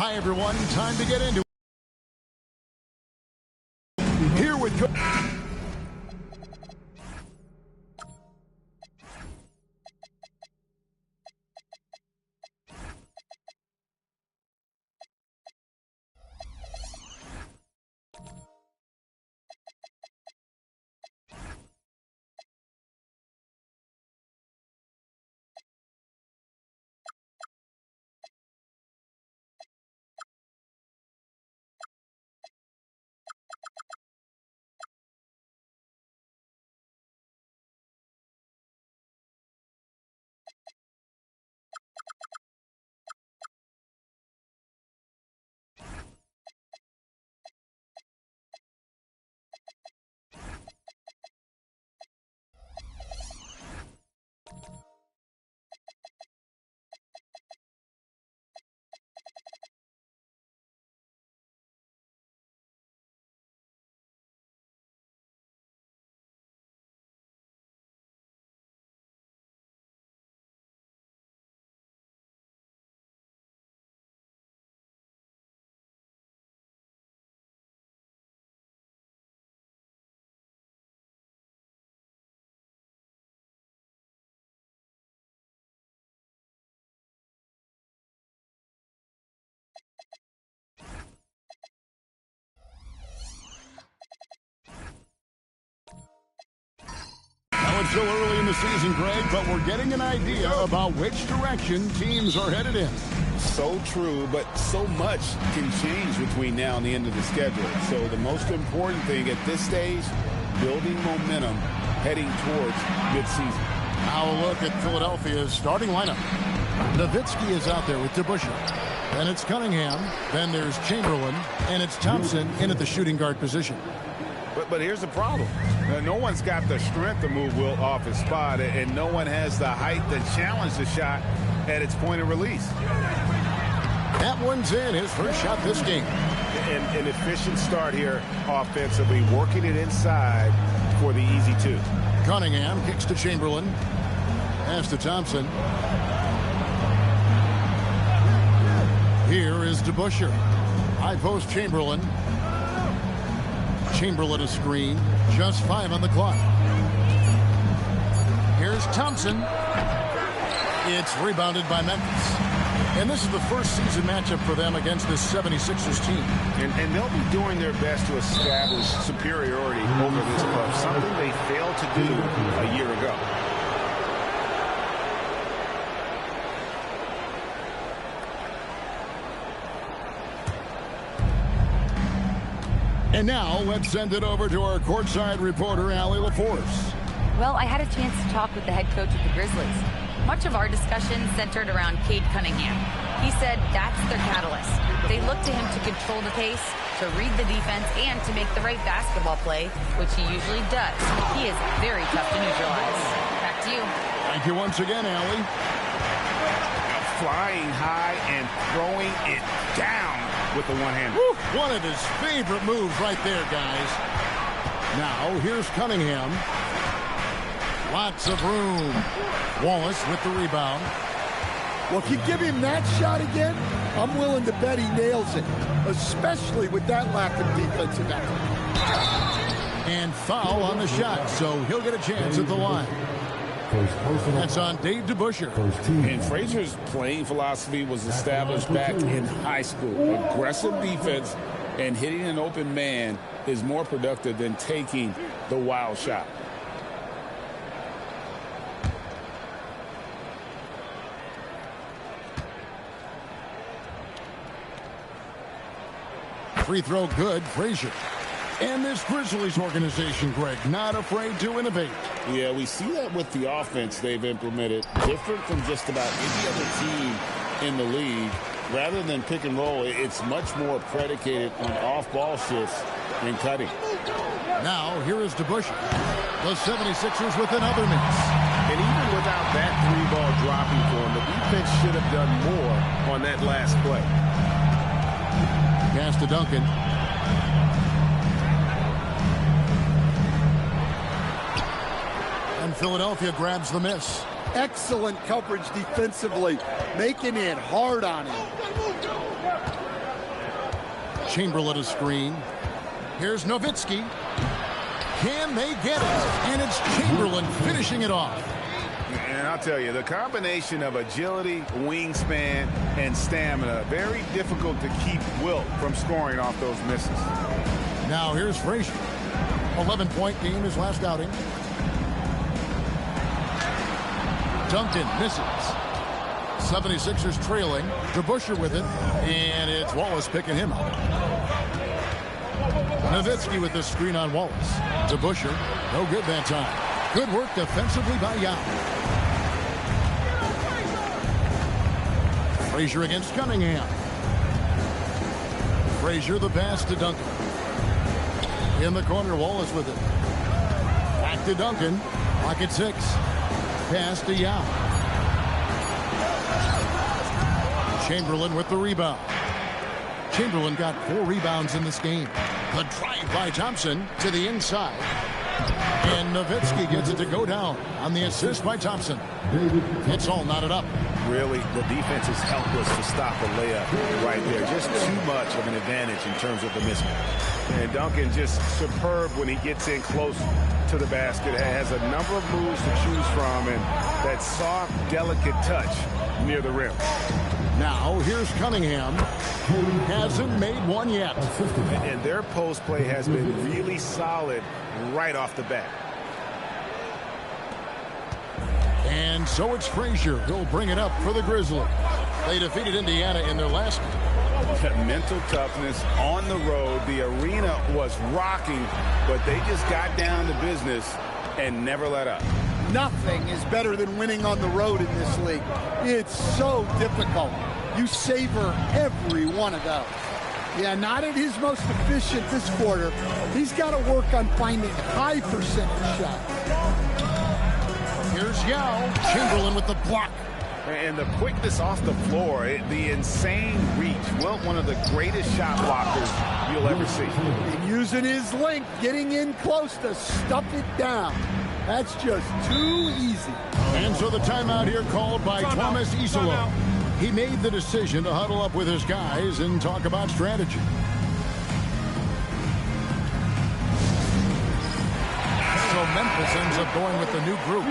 Hi, everyone. Time to get into it. Here with it's still early in the season, Greg, but we're getting an idea about which direction teams are headed in. So true, but so much can change between now and the end of the schedule. So the most important thing at this stage, building momentum heading towards midseason. Now a look at Philadelphia's starting lineup. Nowitzki is out there with DeBusschere. Then it's Cunningham. Then there's Chamberlain. And it's Thompson in at the shooting guard position. But here's the problem. No one's got the strength to move Wilt off his spot, and no one has the height to challenge the shot at its point of release. That one's in. His first shot this game. An efficient start here offensively, working it inside for the easy two. Cunningham kicks to Chamberlain. Pass to Thompson. Here is DeBusschere. High post Chamberlain. Chamberlain a screen. Just 5 on the clock. Here's Thompson. It's rebounded by Memphis. And this is the first season matchup for them against this 76ers team. And they'll be doing their best to establish superiority over this club, something they failed to do a year ago. And now, let's send it over to our courtside reporter, Allie LaForce. Well, I had a chance to talk with the head coach of the Grizzlies. Much of our discussion centered around Cade Cunningham. He said that's their catalyst. They look to him to control the pace, to read the defense, and to make the right basketball play, which he usually does. He is very tough to neutralize. Back to you. Thank you once again, Allie. Flying high and throwing it down with the one-hander. One of his favorite moves right there, guys. Now, here's Cunningham. Lots of room. Wallace with the rebound. Well, if you give him that shot again, I'm willing to bet he nails it, especially with that lack of defensive effort. And foul on the shot, so he'll get a chance at the line. That's on Dave DeBusschere. And Frazier's playing philosophy was established back in high school. Aggressive defense and hitting an open man is more productive than taking the wild shot. Free throw good, Frazier. And this Grizzlies organization, Greg, not afraid to innovate. Yeah, we see that with the offense they've implemented. Different from just about any other team in the league. Rather than pick and roll, it's much more predicated on off-ball shifts and cutting. Now, here is DeBusschere. The 76ers with another miss. And even without that three-ball dropping for him, the defense should have done more on that last play. Pass to Duncan. And Philadelphia grabs the miss. Excellent coverage defensively, making it hard on him. Chamberlain a screen. Here's Nowitzki. Can they get it? And it's Chamberlain finishing it off. And I'll tell you, the combination of agility, wingspan, and stamina, very difficult to keep Wilt from scoring off those misses. Now here's Frazier. 11-point game his last outing. Duncan misses. 76ers trailing. DeBusschere with it. And it's Wallace picking him up. Nowitzki with the screen on Wallace. DeBusschere, no good that time. Good work defensively by Yao. Frazier against Cunningham. Frazier the pass to Duncan. In the corner, Wallace with it. Back to Duncan. Pocket 6. Pass to Yao. Chamberlain with the rebound. Chamberlain got 4 rebounds in this game. The drive by Thompson to the inside. And Nowitzki gets it to go down on the assist by Thompson. It's all knotted up. Really, the defense is helpless to stop a layup right there. Just too much of an advantage in terms of the mismatch. And Duncan just superb when he gets in close to the basket. Has a number of moves to choose from, and that soft, delicate touch near the rim. Now here's Cunningham, who hasn't made one yet. And their post play has been really solid right off the bat. And so it's Frazier who'll bring it up for the Grizzlies. They defeated Indiana in their last game. Mental toughness on the road. The arena was rocking, but they just got down to business and never let up. Nothing is better than winning on the road in this league. It's so difficult. You savor every one of those. Yeah, not at his most efficient this quarter. He's got to work on finding high percentage shots. Here's Yao. Chamberlain with the block. And the quickness off the floor, the insane reach. Well, one of the greatest shot blockers you'll ever see. And using his length, getting in close to stuff it down. That's just too easy. And so the timeout here called by Thomas Isolo. He made the decision to huddle up with his guys and talk about strategy. So Memphis ends up going with the new group.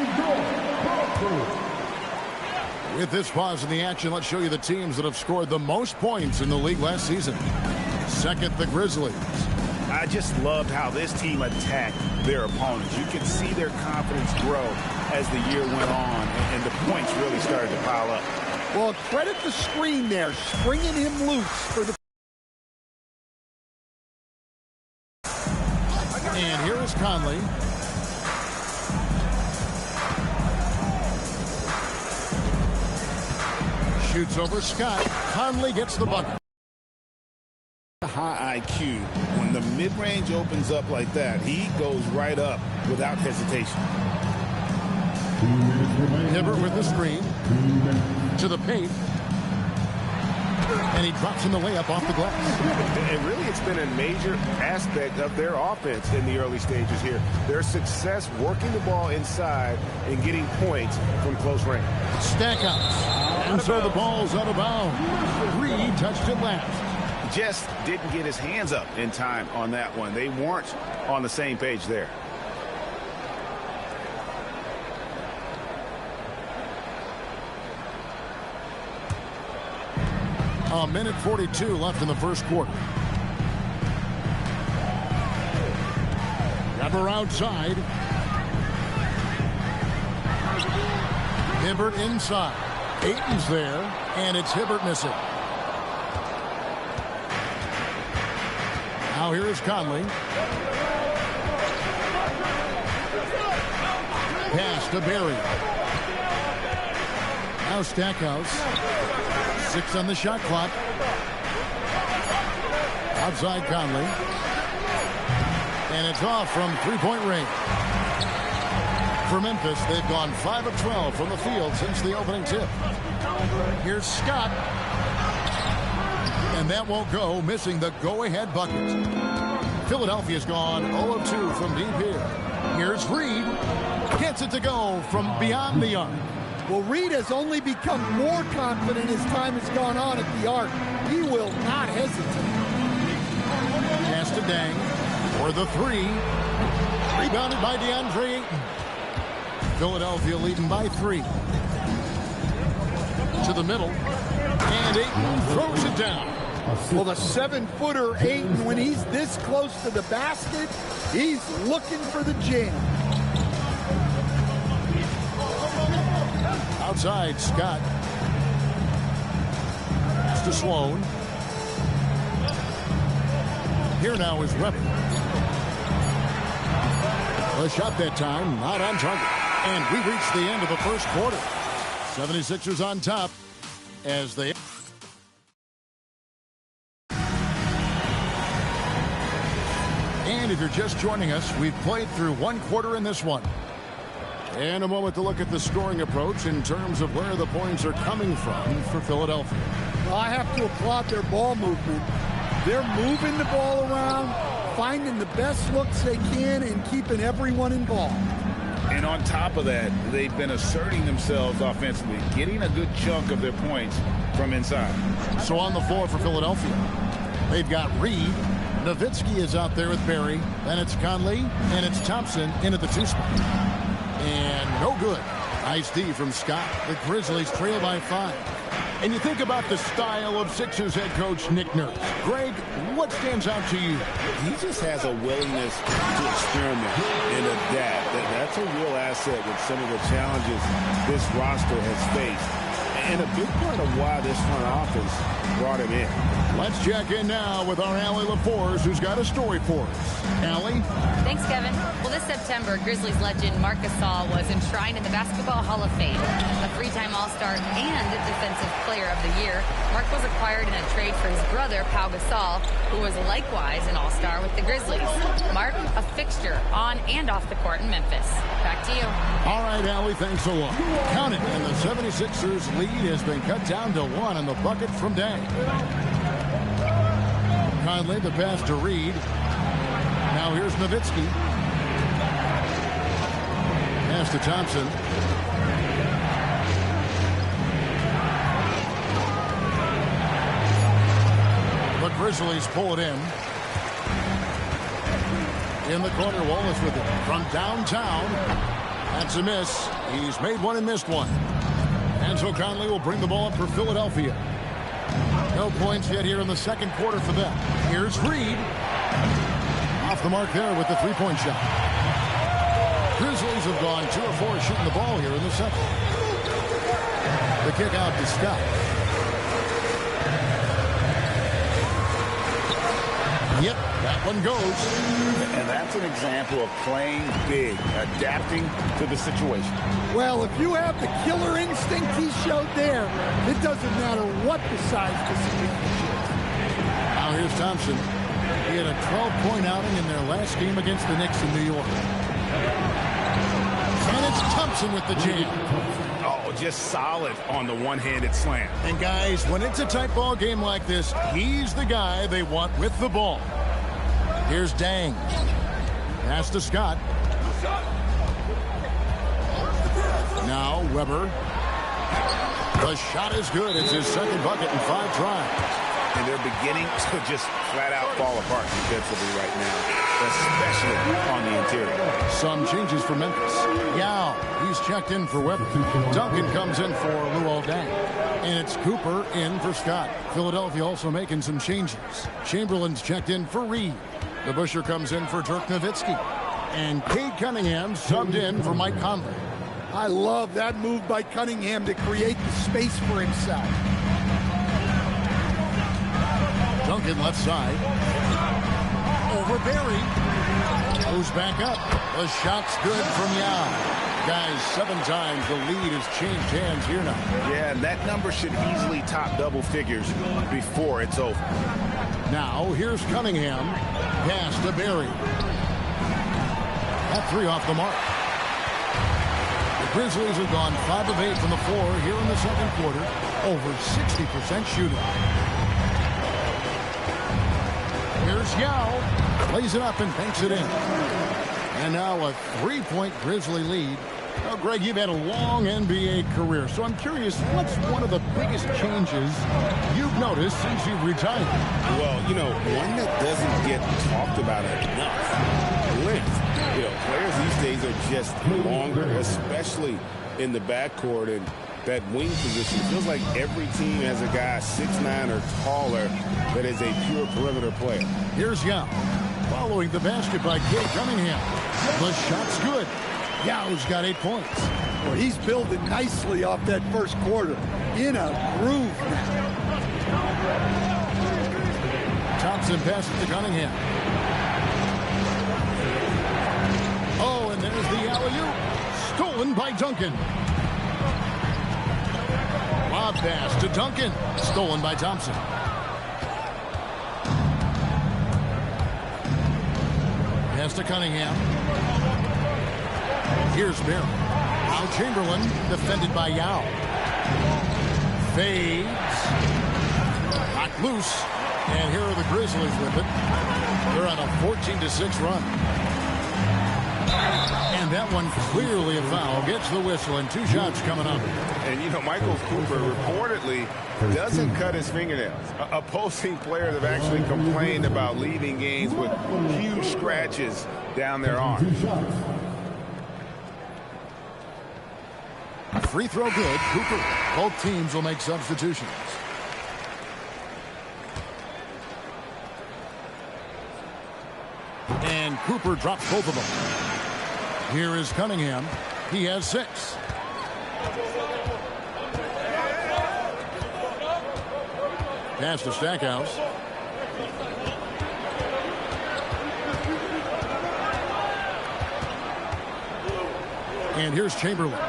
With this pause in the action, let's show you the teams that have scored the most points in the league last season. Second, the Grizzlies. I just loved how this team attacked their opponents. You could see their confidence grow as the year went on, and the points really started to pile up. Well, credit the screen there, springing him loose for the... And here is Conley. Shoots over Scott. Conley gets the bucket. High IQ. When the mid-range opens up like that, he goes right up without hesitation. Hibbert with the screen. To the paint. And he drops in the layup off the glass. And really, it's been a major aspect of their offense in the early stages here. Their success working the ball inside and getting points from close range. Stackhouse. And so the ball's out of bounds. Reed touched it last. Just didn't get his hands up in time on that one. They weren't on the same page there. A minute 42 left in the first quarter. Weber outside. Hibbert inside. Ayton's there, and it's Hibbert missing. Now here is Conley. Pass to Barry. Now Stackhouse. 6 on the shot clock. Outside Conley. And it's off from three-point range. For Memphis, they've gone 5 of 12 from the field since the opening tip. Here's Scott. And that won't go, missing the go-ahead bucket. Philadelphia's gone 0 of 2 from deep here. Here's Reed. Gets it to go from beyond the arc. Well, Reed has only become more confident as time has gone on at the arc. He will not hesitate. Pass to Dang for the three. Rebounded by DeAndre Ayton. Philadelphia leading by 3. To the middle. And Ayton throws it down. Well, the 7-footer Ayton, when he's this close to the basket, he's looking for the jam. Outside, Scott. Pass to Sloan. Here now is Webber. A shot that time, not on target. And we reach the end of the first quarter. 76ers on top as they... And if you're just joining us, we've played through one quarter in this one. And a moment to look at the scoring approach in terms of where the points are coming from for Philadelphia. Well, I have to applaud their ball movement. They're moving the ball around, finding the best looks they can, and keeping everyone involved. And on top of that, they've been asserting themselves offensively, getting a good chunk of their points from inside. So on the floor for Philadelphia, they've got Reed. Nowitzki is out there with Barry. Then it's Conley, and it's Thompson in at the 2 spot. And no good. Nice D from Scott. The Grizzlies trail by 5. And you think about the style of Sixers head coach Nick Nurse. Greg, what stands out to you? He just has a willingness to experiment and adapt. That's a real asset with some of the challenges this roster has faced. And a big part of why this front office brought him in. Let's check in now with our Allie LaForce, who's got a story for us. Allie? Thanks, Kevin. Well, this September, Grizzlies legend Marc Gasol was enshrined in the Basketball Hall of Fame. A 3-time All-Star and Defensive Player of the Year, Marc was acquired in a trade for his brother, Pau Gasol, who was likewise an All-Star with the Grizzlies. Marc, a fixture on and off the court in Memphis. Back to you. All right, Allie, thanks a lot. Count it, and the 76ers lead has been cut down to 1 in the bucket from Day. Conley, the pass to Reed. Now here's Nowitzki. Pass to Thompson. The Grizzlies pull it in. In the corner, Wallace with it. From downtown. That's a miss. He's made one and missed one. And so Conley will bring the ball up for Philadelphia. No points yet here in the second quarter for them. Here's Reed. Off the mark there with the three-point shot. Grizzlies have gone 2 of 4 shooting the ball here in the second. The kick out to Scott. Yep, that one goes. And that's an example of playing big, adapting to the situation. Well, if you have the killer instinct he showed there, it doesn't matter what the size disadvantage is. Now here's Thompson. He had a 12-point outing in their last game against the Knicks in New York. And it's Thompson with the jam. Oh, just solid on the one-handed slam. And guys, when it's a tight ball game like this, he's the guy they want with the ball. Here's Dang. Pass to Scott. Now Webber. The shot is good. It's his second bucket in 5 tries. And they're beginning to just flat-out fall apart defensively right now, especially on the interior. Some changes for Memphis. Yao, he's checked in for Webber. Duncan comes in for Luol Deng. And it's Cooper in for Scott. Philadelphia also making some changes. Chamberlain's checked in for Reed. The Busher comes in for Dirk Nowitzki. And Cade Cunningham subbed in for Mike Conley. I love that move by Cunningham to create the space for himself. Duncan left side. Over Barry. Goes back up. The shot's good from Yao. Guys, 7 times the lead has changed hands here now. Yeah, and that number should easily top double figures before it's over. Now, here's Cunningham. Pass to Barry. That 3 off the mark. The Grizzlies have gone 5 of 8 from the floor here in the second quarter. Over 60% shooting. Here's Yao. Plays it up and banks it in. And now a 3-point Grizzly lead Well, Greg, you've had a long NBA career, so I'm curious, what's one of the biggest changes you've noticed since you've retired? Well, one that doesn't get talked about enough, length. Players these days are just longer, especially in the backcourt, and that wing position. It feels like every team has a guy 6'9" or taller that is a pure perimeter player. Here's Yao. Following the basket by Cade Cunningham. The shot's good. Yao's got 8 points. Well, he's building nicely off that first quarter. In a groove now. Thompson passes to Cunningham. Oh, and there's the alley-oop. Stolen by Duncan. Lob pass to Duncan. Stolen by Thompson. Pass to Cunningham. Here's Barry. Now Chamberlain defended by Yao. Fades. Knocked loose. And here are the Grizzlies with it. They're on a 14-6 run. And that one clearly a foul. Gets the whistle and 2 shots coming up. And, Michael Cooper reportedly doesn't cut his fingernails. Opposing players have actually complained about leaving games with huge scratches down their arms. Free throw good. Cooper. Both teams will make substitutions. And Cooper drops both of them. Here is Cunningham. He has 6. Pass to Stackhouse. And here's Chamberlain.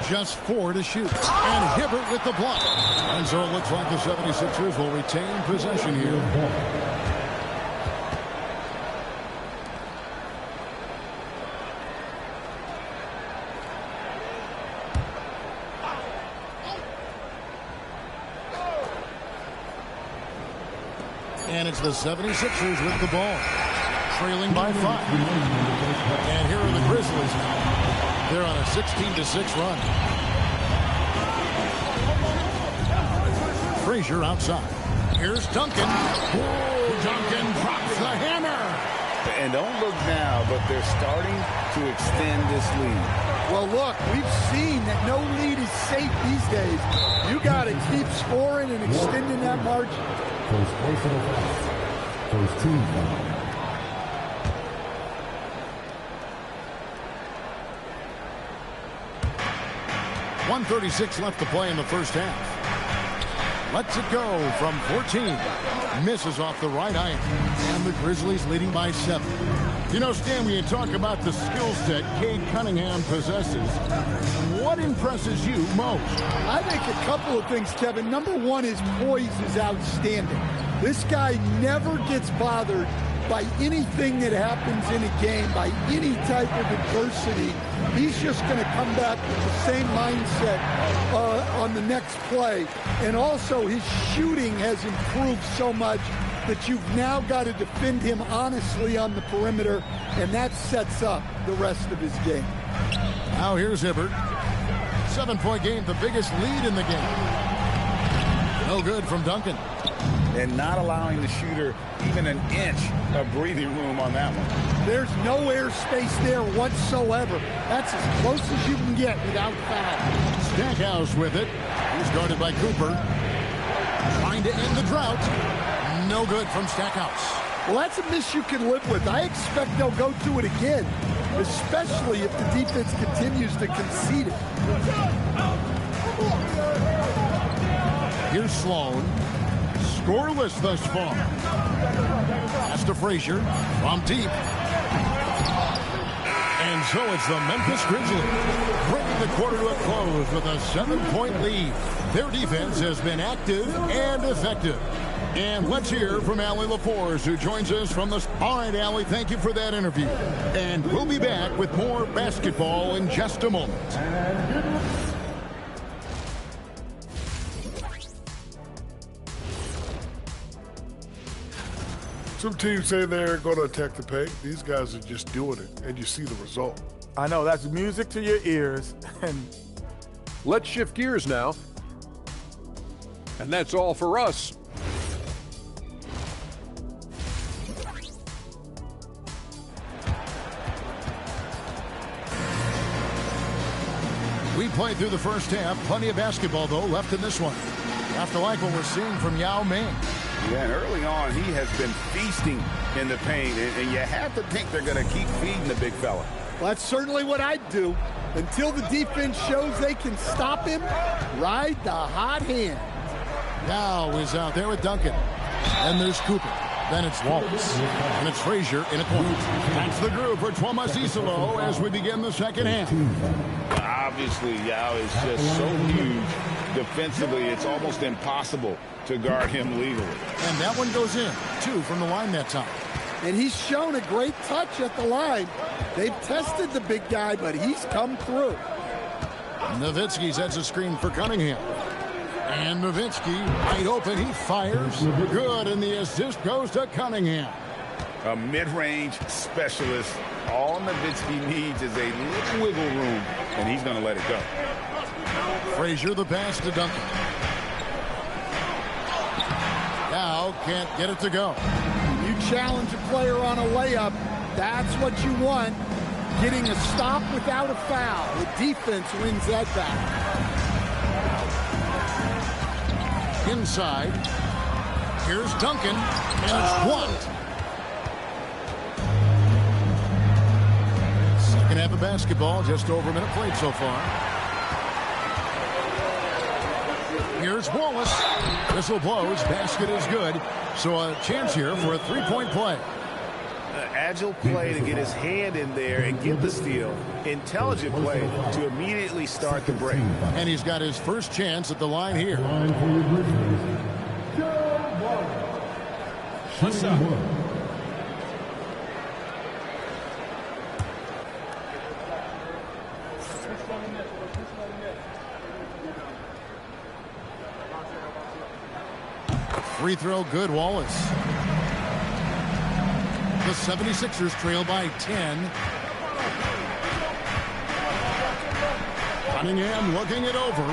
Just 4 to shoot. And Hibbert with the block. And so it looks like the 76ers will retain possession here. And it's the 76ers with the ball. Trailing by 5. And here are the Grizzlies now. They're on a 16-6 run. Frazier outside. Here's Duncan. Duncan drops the hammer. And don't look now, but they're starting to extend this lead. Well, look, we've seen that no lead is safe these days. You got to keep scoring and extending that margin. First personal foul. First team foul. 1:36 left to play in the first half. Lets it go from 14. Misses off the right iron. And the Grizzlies leading by 7. Stan, when you talk about the skill set Cade Cunningham possesses, what impresses you most? I think a couple of things, Kevin. Number one, his poise is outstanding. This guy never gets bothered by anything that happens in a game, by any type of adversity. He's just going to come back with the same mindset on the next play. And also, his shooting has improved so much that you've now got to defend him honestly on the perimeter, and that sets up the rest of his game. Now here's Hibbert. 7-point game, the biggest lead in the game. No good from Duncan. And not allowing the shooter even an inch of breathing room on that one. There's no airspace there whatsoever. That's as close as you can get without foul. Stackhouse with it. He's guarded by Cooper. Trying to end the drought. No good from Stackhouse. Well, that's a miss you can live with. I expect they'll go to it again, especially if the defense continues to concede it. Here's Sloan. Scoreless thus far. Pass to Frazier from deep. And so it's the Memphis Grizzlies bringing the quarter to a close with a 7-point lead. Their defense has been active and effective. And let's hear from Allie LaForce, who joins us from the... All right, Allie, thank you for that interview. And we'll be back with more basketball in just a moment. Some teams say they're going to attack the paint. These guys are just doing it, and you see the result. I know, that's music to your ears. And let's shift gears now. And that's all for us. We played through the first half. Plenty of basketball, though, left in this one. Have to like what we're seeing from Yao Ming. Yeah, and early on, he has been feasting in the paint, and you have to think they're going to keep feeding the big fella. Well, that's certainly what I'd do. Until the defense shows they can stop him, ride the hot hand. Yao is out there with Duncan. And there's Cooper. Then it's Wallace. And it's Frazier in a corner. That's the group for Thomas Isolo as we begin the second half. Obviously, Yao is just so huge. Defensively, it's almost impossible to guard him legally. And that one goes in. 2 from the line that time. And he's shown a great touch at the line. They've tested the big guy, but he's come through. Nowitzki sets a screen for Cunningham. And Nowitzki, wide open, he fires. Good, and the assist goes to Cunningham. A mid-range specialist. All Nowitzki needs is a little wiggle room, and he's going to let it go. Frazier, the pass to Duncan. Now can't get it to go. You challenge a player on a layup, that's what you want. Getting a stop without a foul. The defense wins that battle. Inside. Here's Duncan, and it's blocked. Second half of basketball, just over a minute played so far. Here's Wallace. Whistle blows. Basket is good. So a chance here for a three-point play. Agile play to get his hand in there and get the steal. Intelligent play to immediately start the break. And he's got his first chance at the line here. What's up? Free throw good, Wallace. The 76ers trail by 10. Cunningham looking it over.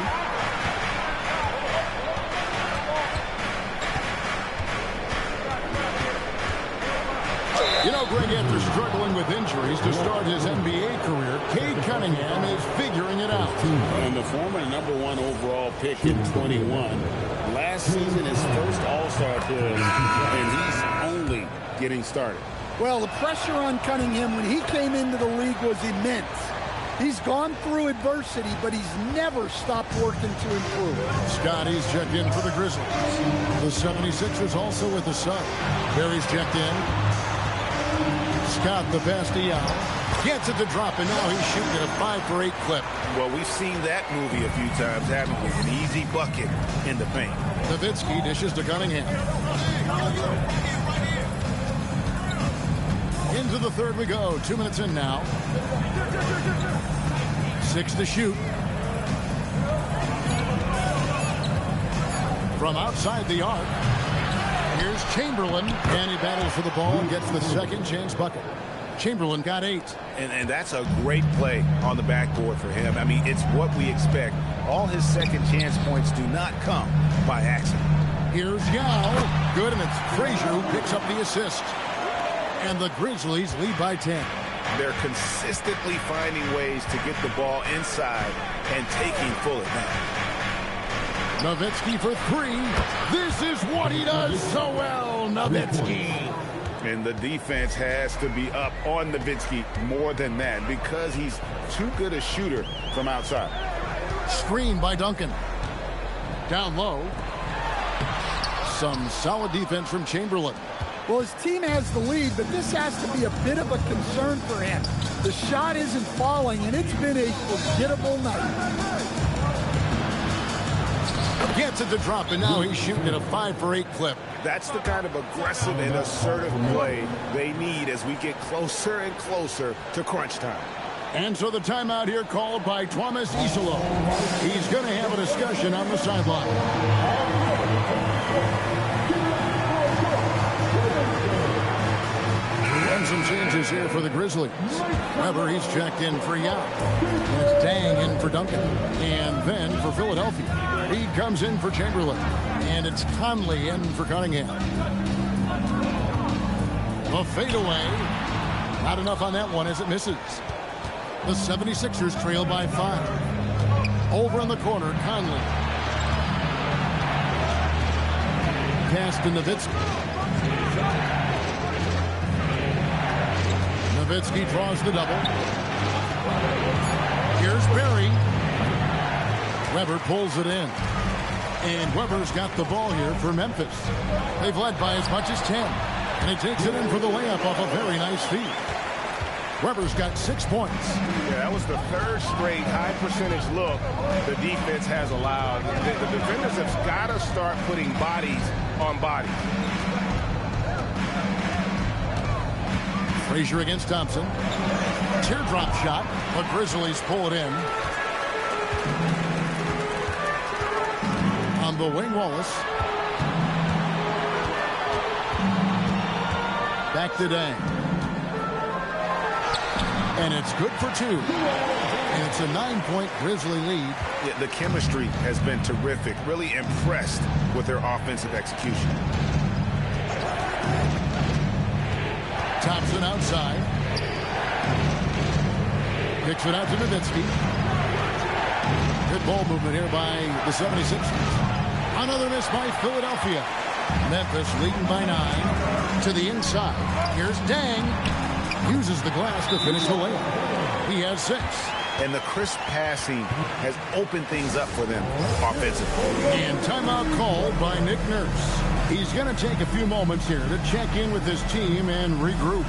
You know, Greg, after struggling with injuries to start his NBA career, Cade Cunningham is figuring it out. And the former #1 overall pick in 21. Last season, his first All-Star appearance, and he's only getting started. Well, the pressure on Cunningham when he came into the league was immense. He's gone through adversity, but he's never stopped working to improve. Scotty's checked in for the Grizzlies. The 76ers also with the sub. Barry's checked in. Scott the pass to Yao. Gets it to drop, and now he's shooting at a 5-for-8 clip. Well, we've seen that movie a few times, haven't we? An easy bucket in the paint. Nowitzki dishes to Cunningham. Into the third we go. 2 minutes in now. 6 to shoot. From outside the arc. Here's Chamberlain. And he battles for the ball and gets the second chance bucket. Chamberlain got 8. And that's a great play on the backboard for him. I mean, it's what we expect. All his second chance points do not come by accident. Here's Yao. Good, and it's Frazier who picks up the assist. And the Grizzlies lead by 10. They're consistently finding ways to get the ball inside and taking full advantage. Nowitzki for 3. This is what he does so well, Nowitzki. And the defense has to be up on Nowitzki more than that because he's too good a shooter from outside. Screen by Duncan. Down low. Some solid defense from Chamberlain. Well, his team has the lead, but this has to be a bit of a concern for him. The shot isn't falling, and it's been a forgettable night. Gets it to drop, and now he's shooting at a 5-for-8 clip. That's the kind of aggressive and assertive play they need as we get closer and closer to crunch time. And so the timeout here called by Thomas Isolo. He's going to have a discussion on the sideline. And some changes substitutions here for the Grizzlies. Weber, he's checked in for Yao. And it's Dang in for Duncan. And then for Philadelphia, he comes in for Chamberlain. And it's Conley in for Cunningham. A fadeaway. Not enough on that one as it misses. The 76ers trail by 5. Over in the corner, Conley. Pass to Nowitzki. Nowitzki draws the double. Here's Berry. Weber pulls it in. And Weber's got the ball here for Memphis. They've led by as much as 10. And he takes it in for the layup off a very nice feed. Weber's got 6 points. Yeah, that was the third straight high percentage look the defense has allowed. The defenders have got to start putting bodies on bodies. Frazier against Thompson. Teardrop shot. The Grizzlies pull it in. On the wing, Wallace. Back to Dang. And it's good for 2. And it's a 9-point Grizzly lead. Yeah, the chemistry has been terrific. Really impressed with their offensive execution. Thompson outside. Kicks it out to Nowitzki. Good ball movement here by the 76ers. Another miss by Philadelphia. Memphis leading by 9 to the inside. Here's Dang. Uses the glass to finish the layup. He has 6. And the crisp passing has opened things up for them offensively. And timeout called by Nick Nurse. He's going to take a few moments here to check in with his team and regroup.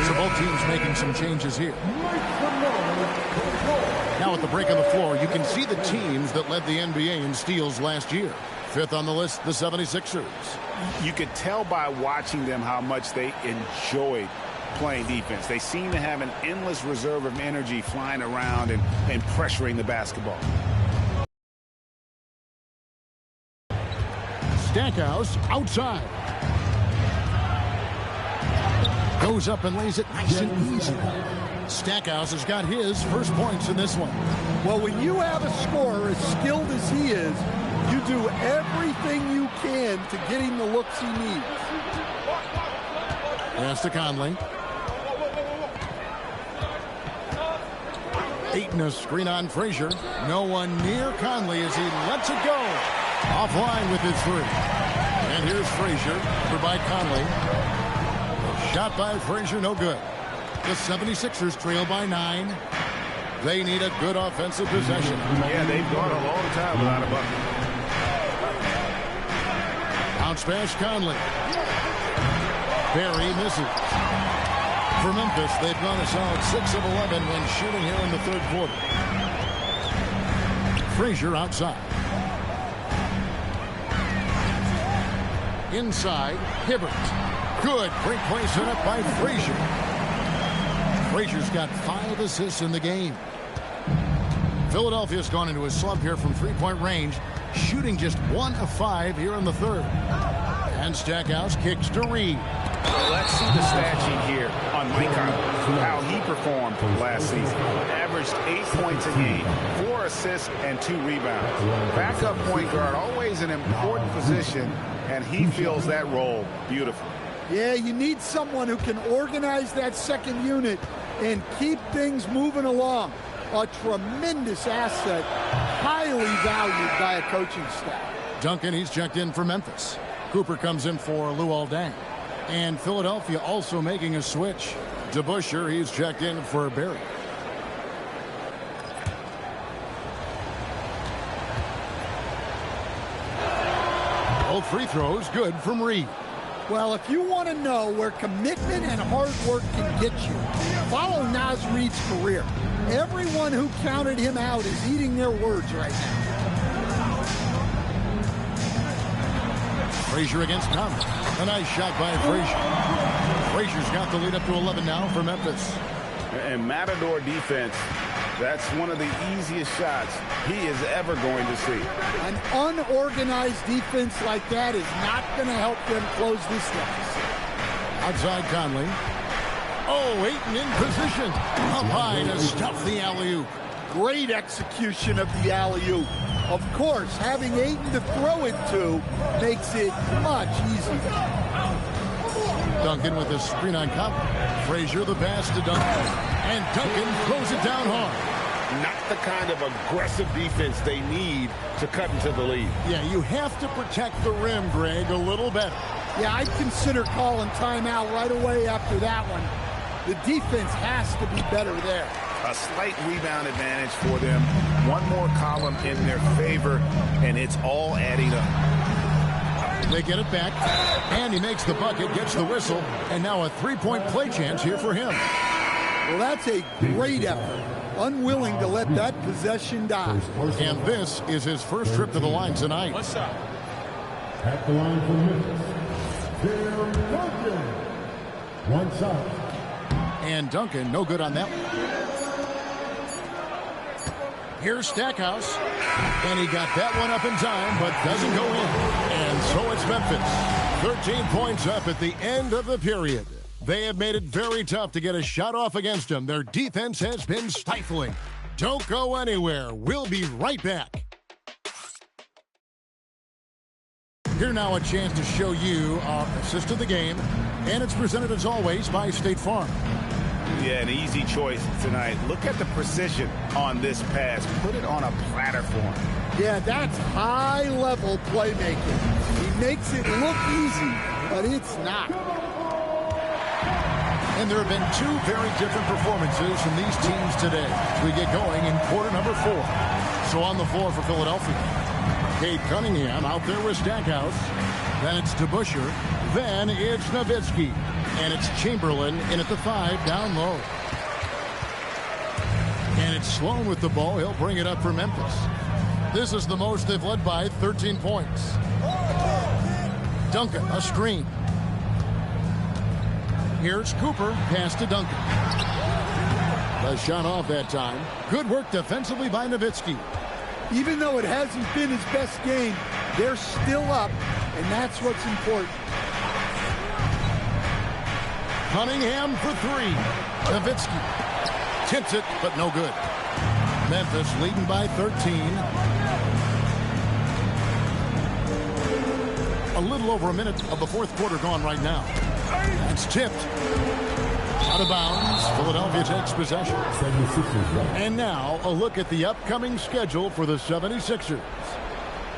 So both teams making some changes here. Now at the break on the floor, you can see the teams that led the NBA in steals last year. 5th on the list, the 76ers. You could tell by watching them how much they enjoyed playing defense. They seem to have an endless reserve of energy flying around and pressuring the basketball. Stackhouse outside. Goes up and lays it nice and easy. Stackhouse has got his first points in this one. Well, when you have a scorer as skilled as he is, you do everything you can to get him the looks he needs. Pass to Conley. Ayton a screen on Frazier. No one near Conley as he lets it go. Offline with his 3. And here's Frazier for by Conley. Shot by Frazier, no good. The 76ers trail by 9. They need a good offensive possession. Yeah, they've gone a long time without a bucket. Bounce pass, Conley. Berry misses. For Memphis, they've gone a solid 6 of 11 when shooting here in the 3rd quarter. Frazier outside. Inside, Hibbert. Good break play set up by Frazier. Frazier's got 5 assists in the game. Philadelphia's gone into a slump here from 3-point range, shooting just 1 of 5 here in the 3rd. And Stackhouse kicks to Reed. Let's see the stat sheet here on Mike Conley, how he performed last season. Averaged 8 points a game, 4 assists, and 2 rebounds. Backup point guard, always an important position, and he fills that role beautifully. Yeah, you need someone who can organize that second unit and keep things moving along. A tremendous asset, highly valued by a coaching staff. Duncan, he's checked in for Memphis. Cooper comes in for Luol Deng. And Philadelphia also making a switch. DeBusschere, he's checked in for Berry. Both free throws good from Reed. Well, if you want to know where commitment and hard work can get you, follow Naz Reid's career. Everyone who counted him out is eating their words right now. Frazier against Thomas. A nice shot by Frazier. Frazier's got the lead up to 11 now for Memphis. And Matador defense, that's one of the easiest shots he is ever going to see. An unorganized defense like that is not going to help them close this deficit. Outside Conley. Oh, Ayton in position. Up high to stuff the alley-oop. Great execution of the alley-oop. Of course, having Ayton to throw it to makes it much easier. Duncan with a screen on Conley. Frazier the pass to Duncan. And Duncan throws it down hard. Not the kind of aggressive defense they need to cut into the lead. Yeah, you have to protect the rim, Greg, a little better. Yeah, I'd consider calling timeout right away after that one. The defense has to be better there. A slight rebound advantage for them. One more column in their favor, and it's all adding up. They get it back, and he makes the bucket, gets the whistle, and now a three-point play chance here for him. Well, that's a great effort. Unwilling to let that possession die. And this is his first trip to the line tonight. What's up? At the line for Memphis, Duncan. One shot. And Duncan, no good on that one. Here's Stackhouse. And he got that one up in time, but doesn't go in. And so it's Memphis. 13 points up at the end of the period. They have made it very tough to get a shot off against them. Their defense has been stifling. Don't go anywhere. We'll be right back. Here now a chance to show you our assist of the game. And it's presented as always by State Farm. Yeah, an easy choice tonight. Look at the precision on this pass. Put it on a platter for him. Yeah, that's high-level playmaking. He makes it look easy, but it's not. And there have been two very different performances from these teams today. We get going in quarter number 4. So on the floor for Philadelphia, Cade Cunningham out there with Stackhouse. Then it's DeBusschere. Then it's Nowitzki. And it's Chamberlain in at the 5 down low. And it's Sloan with the ball. He'll bring it up for Memphis. This is the most they've led by, 13 points. Duncan, a screen. Here's Cooper, pass to Duncan. The shot off that time. Good work defensively by Nowitzki. Even though it hasn't been his best game, they're still up, and that's what's important. Cunningham for 3. Nowitzki tips it, but no good. Memphis leading by 13. A little over a minute of the fourth quarter gone right now. It's tipped. Out of bounds. Philadelphia takes possession. And now a look at the upcoming schedule for the 76ers.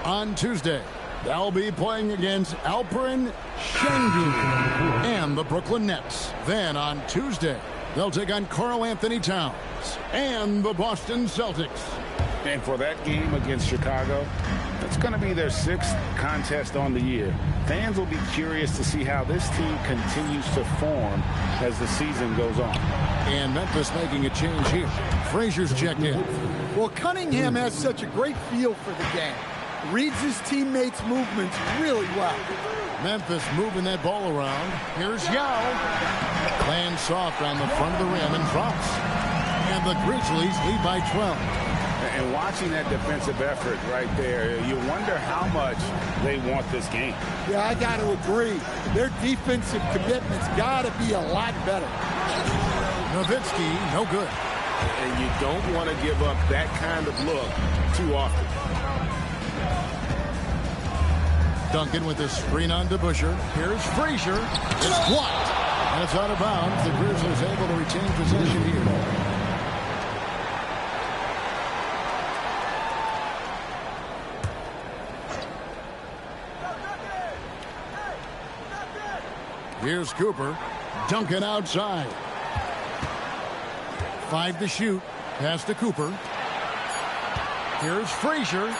On Tuesday, they'll be playing against Alperen Şengün and the Brooklyn Nets. Then on Tuesday, they'll take on Karl Anthony Towns and the Boston Celtics. And for that game against Chicago, that's going to be their 6th contest on the year. Fans will be curious to see how this team continues to form as the season goes on. And Memphis making a change here. Frazier's checked in. Well, Cunningham has such a great feel for the game. Reads his teammates' movements really well. Memphis moving that ball around. Here's Yao. Lands soft on the front of the rim and drops. And the Grizzlies lead by 12. And watching that defensive effort right there, you wonder how much they want this game. Yeah, I got to agree. Their defensive commitment's got to be a lot better. Nowitzki, no good. And you don't want to give up that kind of look too often. Duncan with a screen on DeBusschere. Here's Frazier. It's blocked. And it's out of bounds. The Grizzlies able to retain possession here. Here's Cooper. Duncan outside. 5 to shoot. Pass to Cooper. Here's Frazier.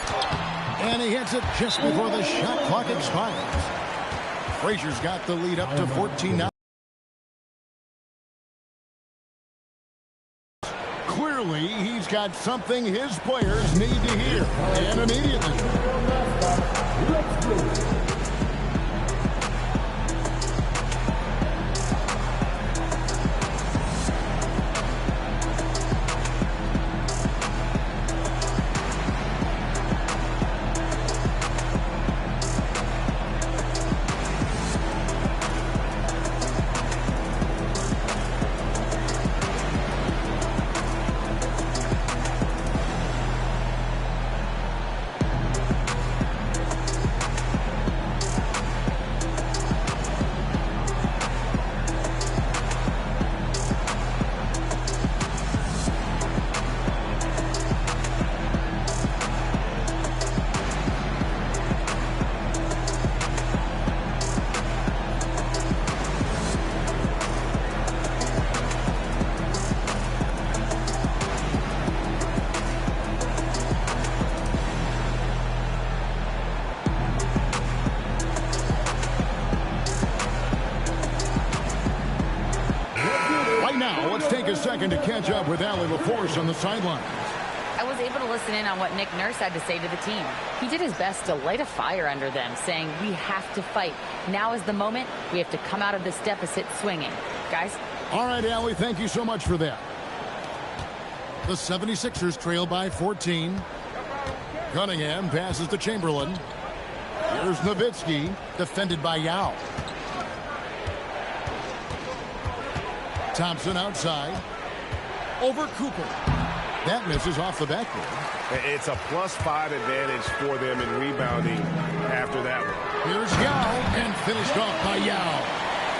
And he hits it just before the shot clock expires. Frazier's got the lead up to 14 now. Clearly, he's got something his players need to hear. And immediately. second to catch up with Allie LaForce on the sideline. I was able to listen in on what Nick Nurse had to say to the team. He did his best to light a fire under them, saying, we have to fight. Now is the moment. We have to come out of this deficit swinging. Guys? All right, Allie, thank you so much for that. The 76ers trail by 14. Cunningham passes to Chamberlain. Here's Nowitzki, defended by Yao. Thompson outside. Over Cooper. That misses off the backboard. It's a +5 advantage for them in rebounding after that one. Here's Yao, and finished off by Yao.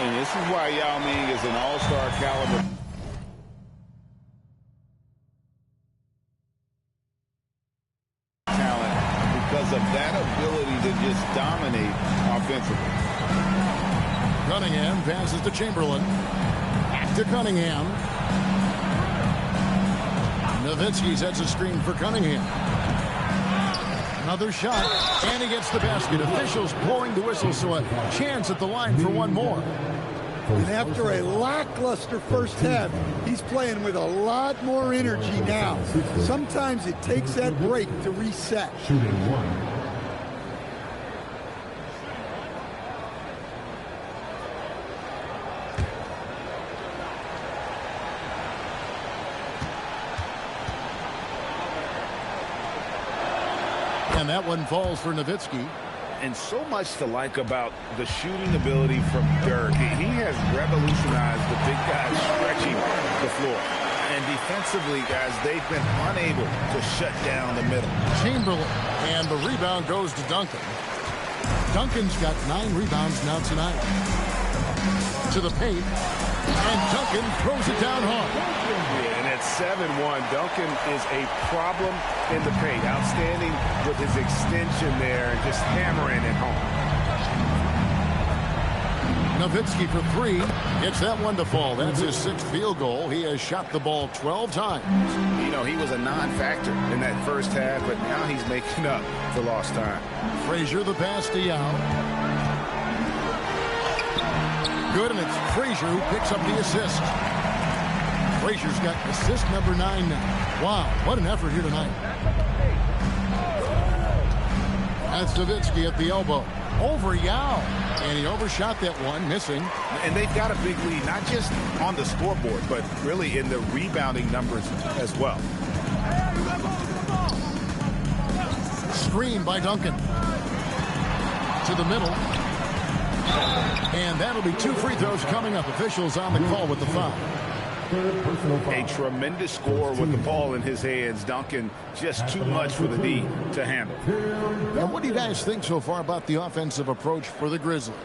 And this is why Yao Ming is an all-star caliber talent, because of that ability to just dominate offensively. Cunningham passes to Chamberlain. Back to Cunningham. Nowitzki sets a screen for Cunningham. Another shot, and he gets the basket. Officials blowing the whistle, so a chance at the line for one more. And after a lackluster first half, he's playing with a lot more energy now. Sometimes it takes that break to reset. Shooting one. And that one falls for Nowitzki. And so much to like about the shooting ability from Dirk. He has revolutionized the big guys stretching the floor. And defensively, guys, they've been unable to shut down the middle. Chamberlain, and the rebound goes to Duncan. Duncan's got 9 rebounds now tonight. To the paint, and Duncan throws it down hard. Yeah, and at 7-1, Duncan is a problem in the paint. Outstanding with his extension there and just hammering it home. Nowitzki for 3. Gets that one to fall. That's his 6th field goal. He has shot the ball 12 times. You know, he was a non-factor in that first half, but now he's making up for lost time. Frazier the pass to Yao. Good, and it's Frazier who picks up the assist. Frazier's got assist number 9 now. Wow, what an effort here tonight. That's Nowitzki at the elbow. Over Yao. And he overshot that one, missing. And they've got a big lead, not just on the scoreboard, but really in the rebounding numbers as well. Screen by Duncan. To the middle. And that'll be 2 free throws coming up. Officials on the call with the foul. A tremendous score with the ball in his hands. Duncan just too much for the D to handle. And what do you guys think so far about the offensive approach for the Grizzlies?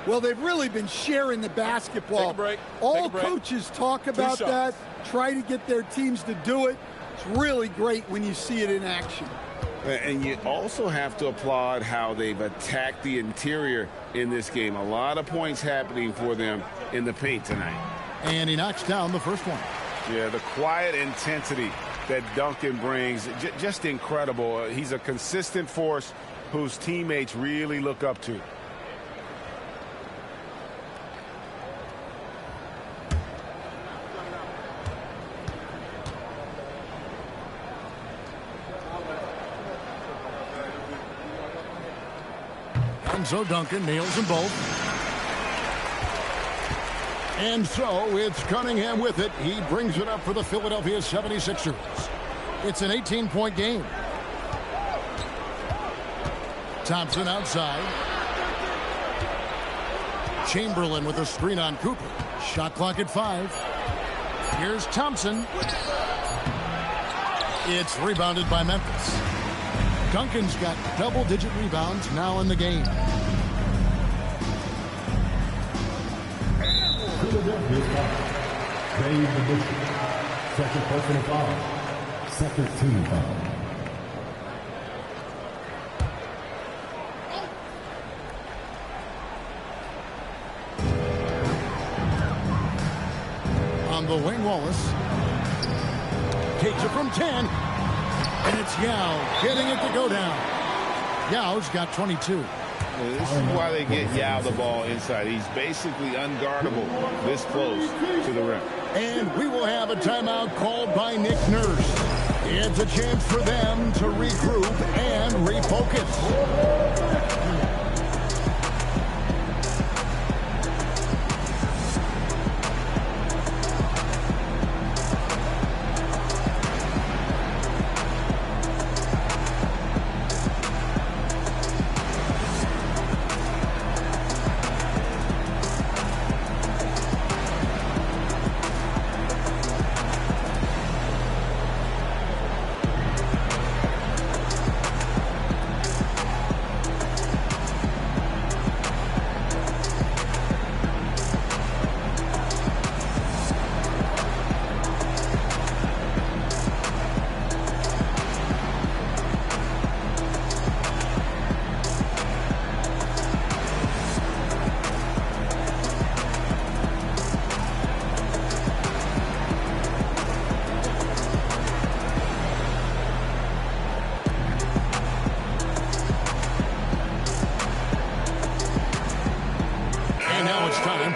Well, they've really been sharing the basketball. Take a break. All coaches talk about that, try to get their teams to do it. It's really great when you see it in action. And you also have to applaud how they've attacked the interior in this game. A lot of points happening for them in the paint tonight. And he knocks down the first one. Yeah, the quiet intensity that Duncan brings, just incredible. He's a consistent force whose teammates really look up to. And so Duncan nails them both. And so it's Cunningham with it. He brings it up for the Philadelphia 76ers. It's an 18-point game. Thompson outside. Chamberlain with a screen on Cooper. Shot clock at 5. Here's Thompson. It's rebounded by Memphis. Duncan's got double-digit rebounds now in the game. Second personal foul. Second team foul. On the wing, Wallace takes it from 10, and it's Yao getting it to go down. Yao's got 22. This is why they get Yao the ball inside. He's basically unguardable this close to the rim. And we will have a timeout called by Nick Nurse. It's a chance for them to regroup and refocus.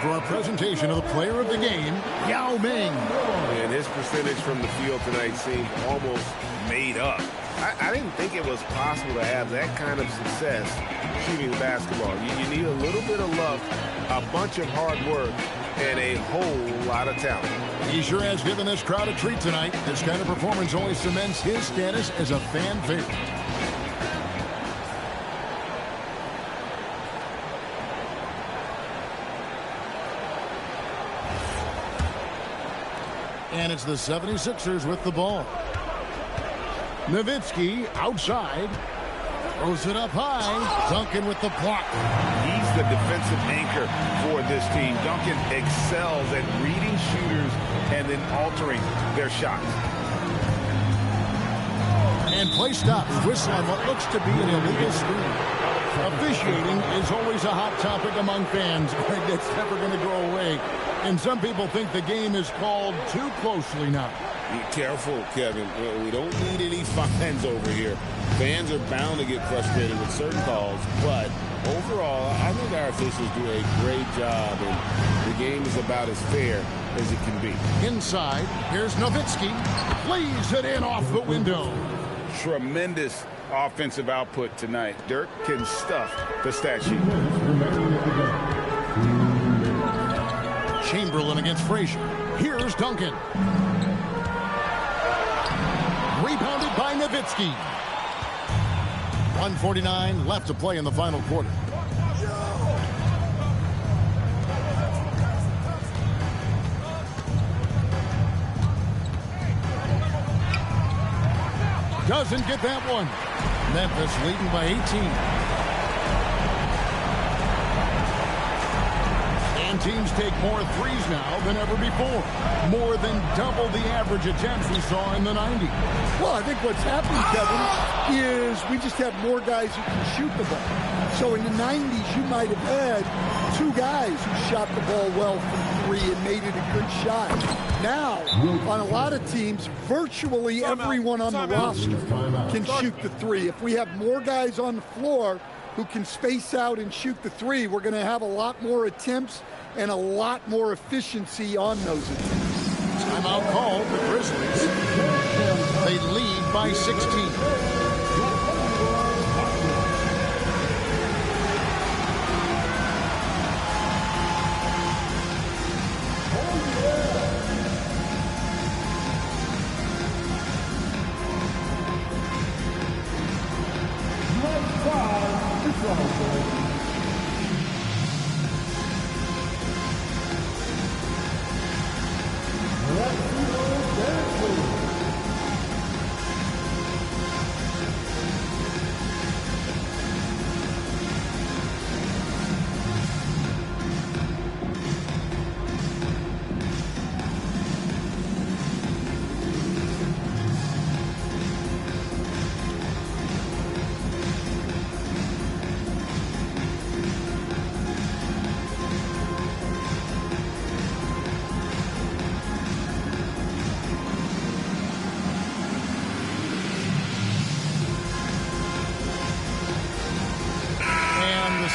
For our presentation of the player of the game, Yao Ming. And his percentage from the field tonight seemed almost made up. I didn't think it was possible to have that kind of success shooting basketball. You need a little bit of luck, a bunch of hard work, and a whole lot of talent. He sure has given this crowd a treat tonight. This kind of performance only cements his status as a fan favorite. And it's the 76ers with the ball. Nowitzki outside. Throws it up high. Duncan with the block. He's the defensive anchor for this team. Duncan excels at reading shooters and then altering their shots. And play stops. Whistle on what looks to be an illegal screen. Officiating is always a hot topic among fans. That's never going to go away. And some people think the game is called too closely now. Be careful, Kevin. We don't need any fines over here. Fans are bound to get frustrated with certain calls, but overall, I think our officials do a great job, and the game is about as fair as it can be. Inside, here's Nowitzki. Plays it in off the window. Tremendous offensive output tonight. Dirk can stuff the stat sheet. Chamberlain against Frazier. Here's Duncan. Rebounded by Nowitzki. 1:49 left to play in the final quarter. Doesn't get that one. Memphis leading by 18. And teams take more threes now than ever before. More than double the average attempts we saw in the 90s. Well, I think what's happened, Kevin, is we just have more guys who can shoot the ball. So in the 90s, you might have had two guys who shot the ball well from three and made it a good shot. Now, on a lot of teams, virtually everyone on the roster can shoot the three. If we have more guys on the floor who can space out and shoot the three, we're going to have a lot more attempts and a lot more efficiency on those attempts. Timeout called the Grizzlies. They lead by 16.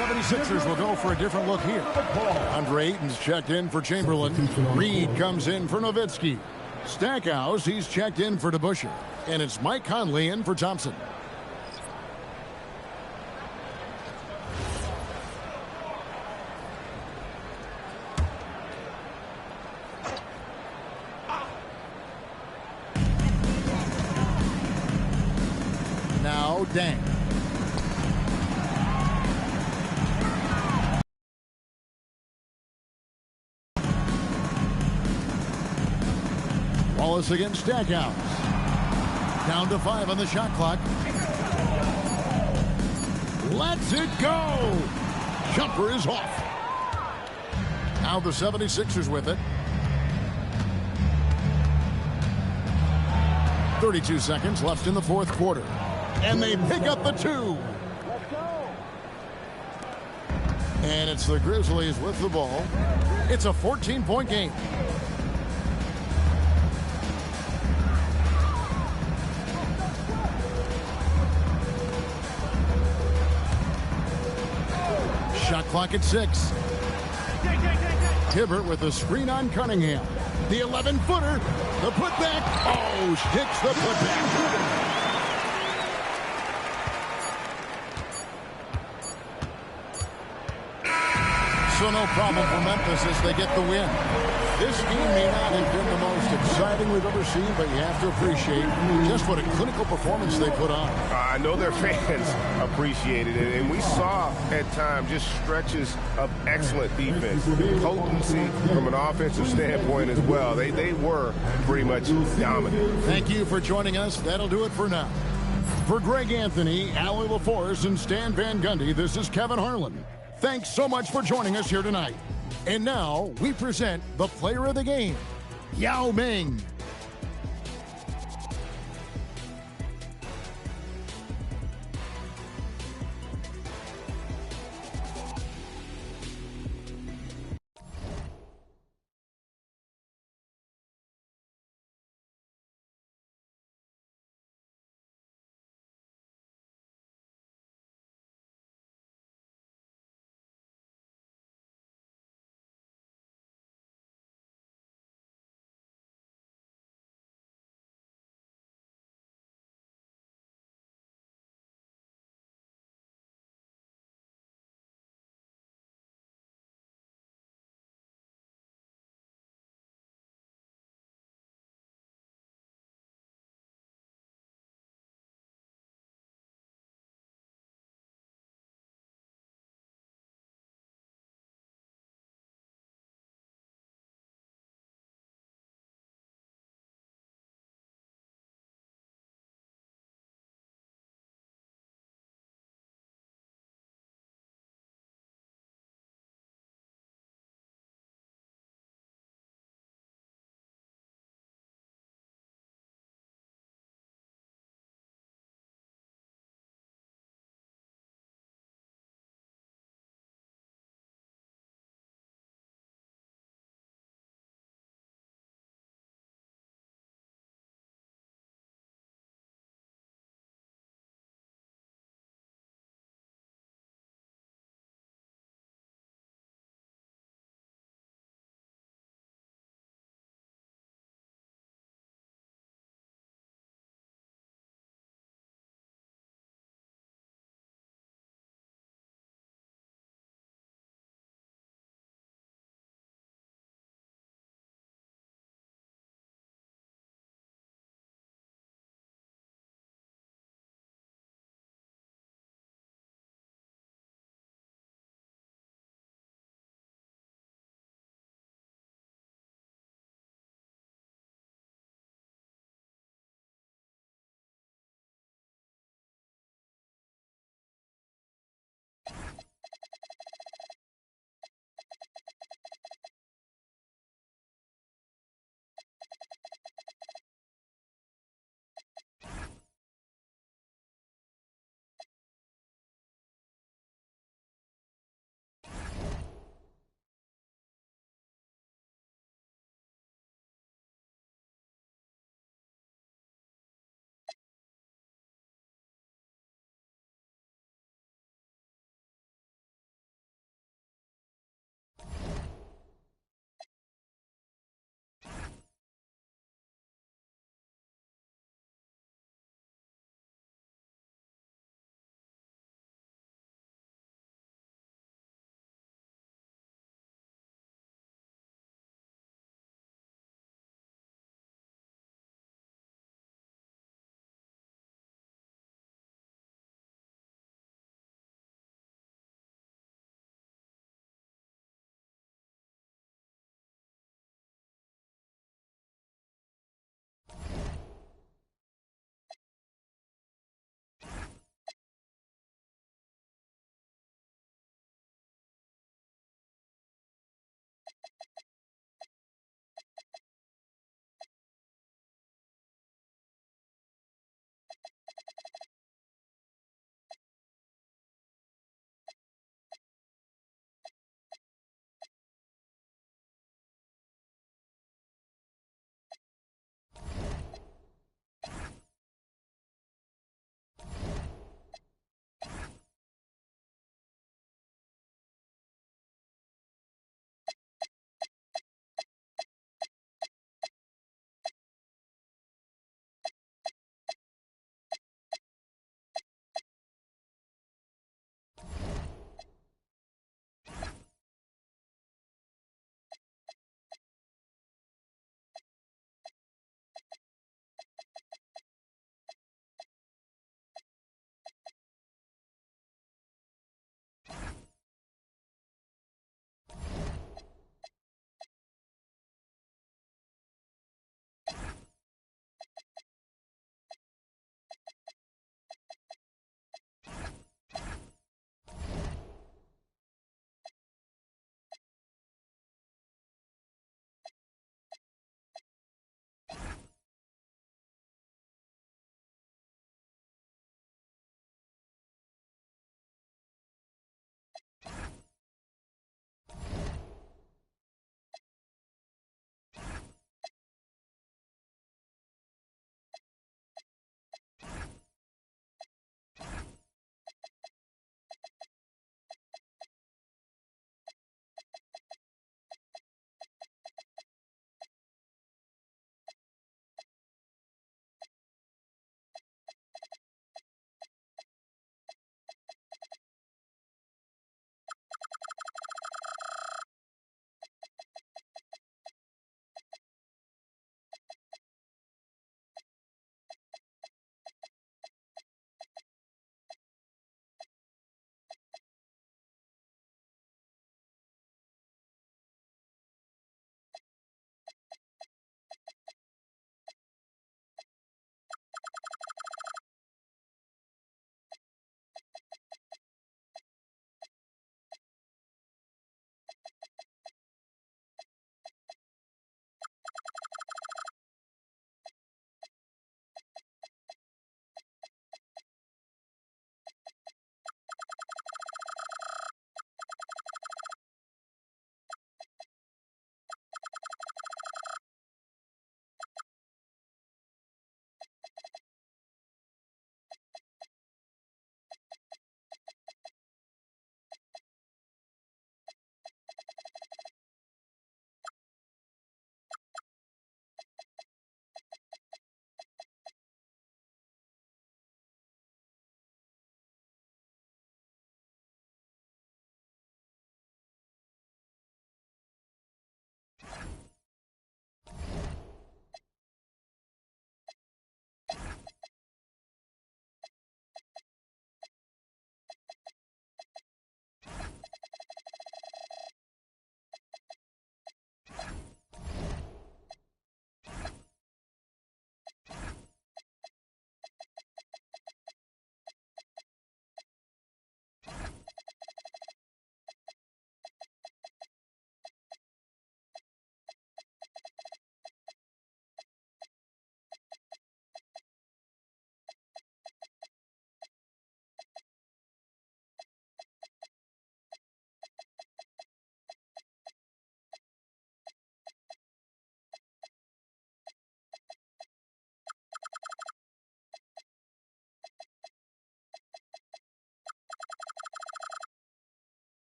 76ers will go for a different look here. Andre Ayton's checked in for Chamberlain. Reed comes in for Nowitzki. Stackhouse, he's checked in for DeBusschere. And it's Mike Conley in for Thompson. Now Dang. Wallace against Stackhouse. Down to 5 on the shot clock. Lets it go. Jumper is off. Now the 76ers with it. 32 seconds left in the fourth quarter. And they pick up the 2. And it's the Grizzlies with the ball. It's a 14-point game. Shot clock at 6. Hibbert with a screen on Cunningham. The 11-footer. The putback. Oh, hits the putback. So no problem for Memphis as they get the win. This game may not have been the most exciting we've ever seen, but you have to appreciate just what a clinical performance they put on. I know their fans appreciated it, and we saw at times just stretches of excellent defense, potency from an offensive standpoint as well. They were pretty much dominant. Thank you for joining us. That'll do it for now. For Greg Anthony, Allie LaForce, and Stan Van Gundy, this is Kevin Harlan. Thanks so much for joining us here tonight. And now we present the player of the game, Yao Ming.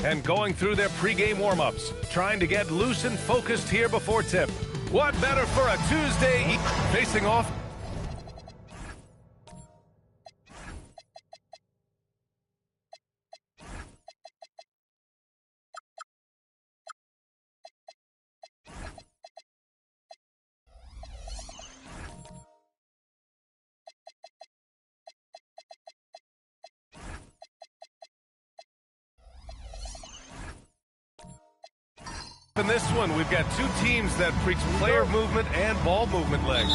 and going through their pregame warm-ups, trying to get loose and focused here before tip. What better for a Tuesday facing off? In this one, we've got two teams that preach player movement and ball movement legs.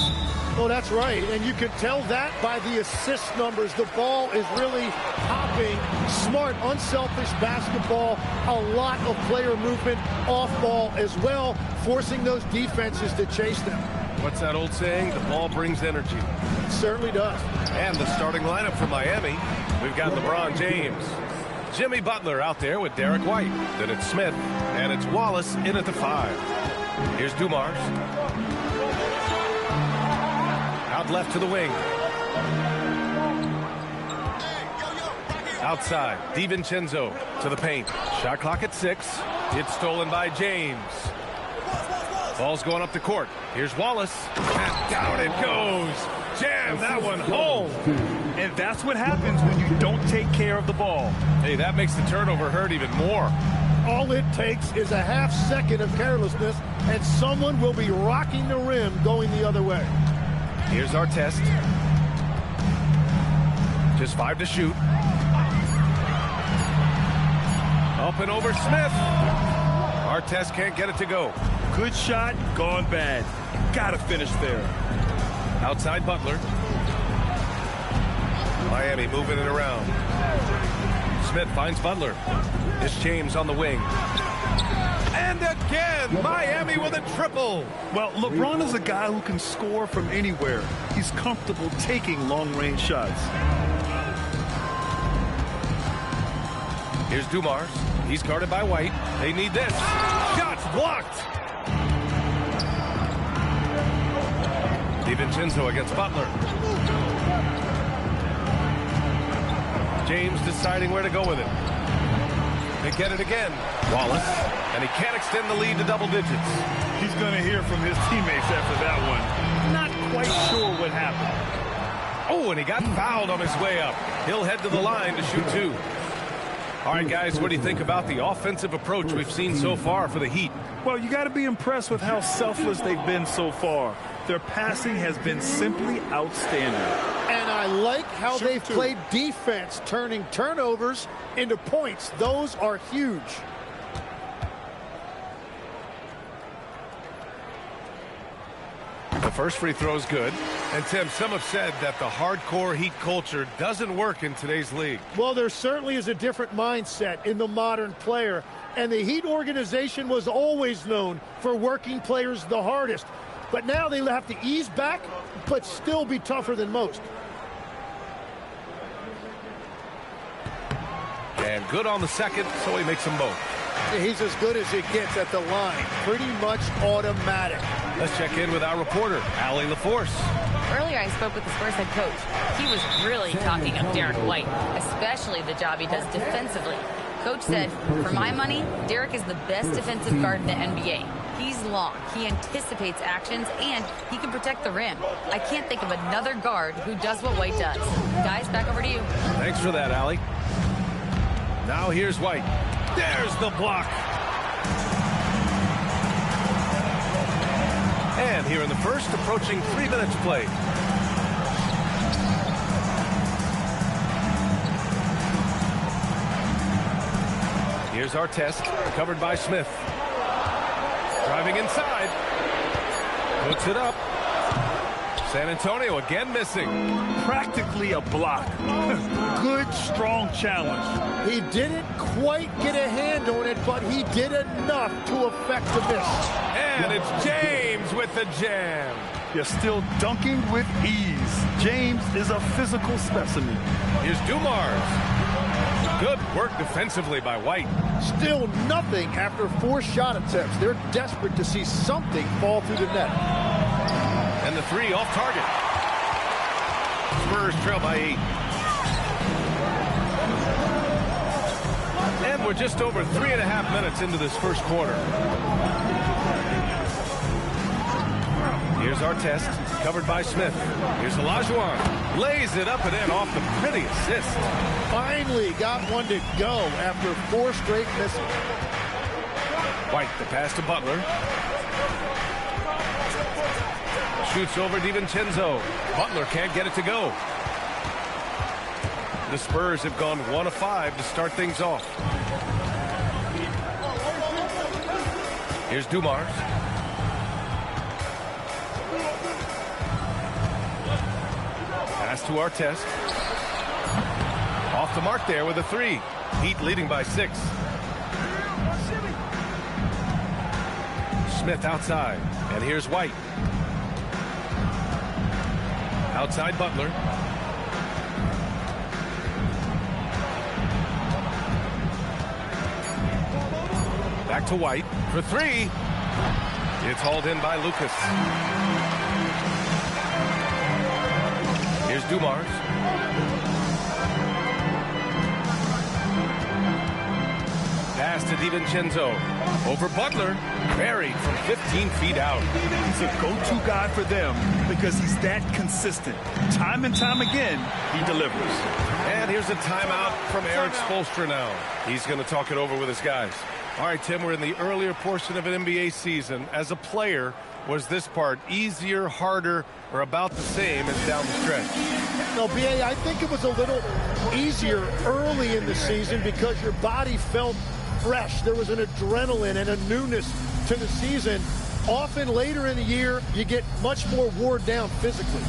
Oh, that's right. And you can tell that by the assist numbers. The ball is really hopping. Smart, unselfish basketball. A lot of player movement off ball as well, forcing those defenses to chase them. What's that old saying? The ball brings energy. It certainly does. And the starting lineup for Miami, we've got LeBron James, Jimmy Butler out there with Derek White. Then it's Smith, and it's Wallace in at the 5. Here's Dumars. Out left to the wing. Outside, DiVincenzo to the paint. Shot clock at 6. It's stolen by James. Ball's going up the court. Here's Wallace. And down it goes. Jam that one home. And that's what happens when you don't take care of the ball. Hey, that makes the turnover hurt even more. All it takes is a half second of carelessness, and someone will be rocking the rim going the other way. Here's our test. Just 5 to shoot. Up and over Smith. Artest can't get it to go. Good shot, gone bad. Gotta finish there. Outside Butler. Miami moving it around. Smith finds Butler. It's James on the wing. And again, Miami with a triple. Well, LeBron is a guy who can score from anywhere. He's comfortable taking long-range shots. Here's Dumars. He's guarded by White. They need this. Shots blocked. DiVincenzo against Butler. James deciding where to go with it. They get it again. Wallace. And he can't extend the lead to double digits. He's going to hear from his teammates after that one. Not quite sure what happened. Oh, and he got fouled on his way up. He'll head to the line to shoot 2. All right, guys, what do you think about the offensive approach we've seen so far for the Heat? Well, you got to be impressed with how selfless they've been so far. Their passing has been simply outstanding. And I like how they've played defense, turning turnovers into points. Those are huge. The first free throw is good. And, Tim, some have said that the hardcore Heat culture doesn't work in today's league. Well, there certainly is a different mindset in the modern player. And the Heat organization was always known for working players the hardest. But now they have to ease back, but still be tougher than most. And good on the second, so he makes them both. He's as good as it gets at the line. Pretty much automatic. Let's check in with our reporter, Allie LaForce. Earlier, I spoke with the Spurs head coach. He was really talking up Derek White, especially the job he does defensively. Coach said, for my money, Derek is the best defensive guard in the NBA. He's long, he anticipates actions, and he can protect the rim. I can't think of another guard who does what White does. Guys, back over to you. Thanks for that, Allie. Now here's White. There's the block. And here in the first, approaching 3 minutes played. Here's our test, covered by Smith. Driving inside. Puts it up. San Antonio again missing. Practically a block. Good, strong challenge. He didn't quite get a hand on it, but he did enough to affect the miss. And it's James with the jam. You're still dunking with ease. James is a physical specimen. Here's Dumars. Good work defensively by White. Still nothing after 4 shot attempts. They're desperate to see something fall through the net. And the 3 off target. Spurs trail by 8. And we're just over 3.5 minutes into this first quarter. Here's our test, covered by Smith. Here's Olajuwon. Lays it up and in off the pretty assist. Finally got one to go after 4 straight misses. White, the pass to Butler. Shoots over DiVincenzo. Butler can't get it to go. The Spurs have gone 1 of 5 to start things off. Here's Dumars. Pass to Artest. Off the mark there with a 3. Heat leading by 6. Smith outside. And here's White. Outside Butler. Back to White for 3. It's hauled in by Lucas. Here's Dumars. Pass to DiVincenzo. Over Butler. Buried from 15 feet out. He's a go-to guy for them because he's that consistent. Time and time again, he delivers. And here's a timeout from Eric Spoelstra now. He's going to talk it over with his guys. All right, Tim, we're in the earlier portion of an NBA season. As a player, was this part easier, harder, or about the same as down the stretch? No, B.A., I think it was a little easier early in the season because your body felt fresh. There was an adrenaline and a newness to the season. Often later in the year, you get much more worn down physically.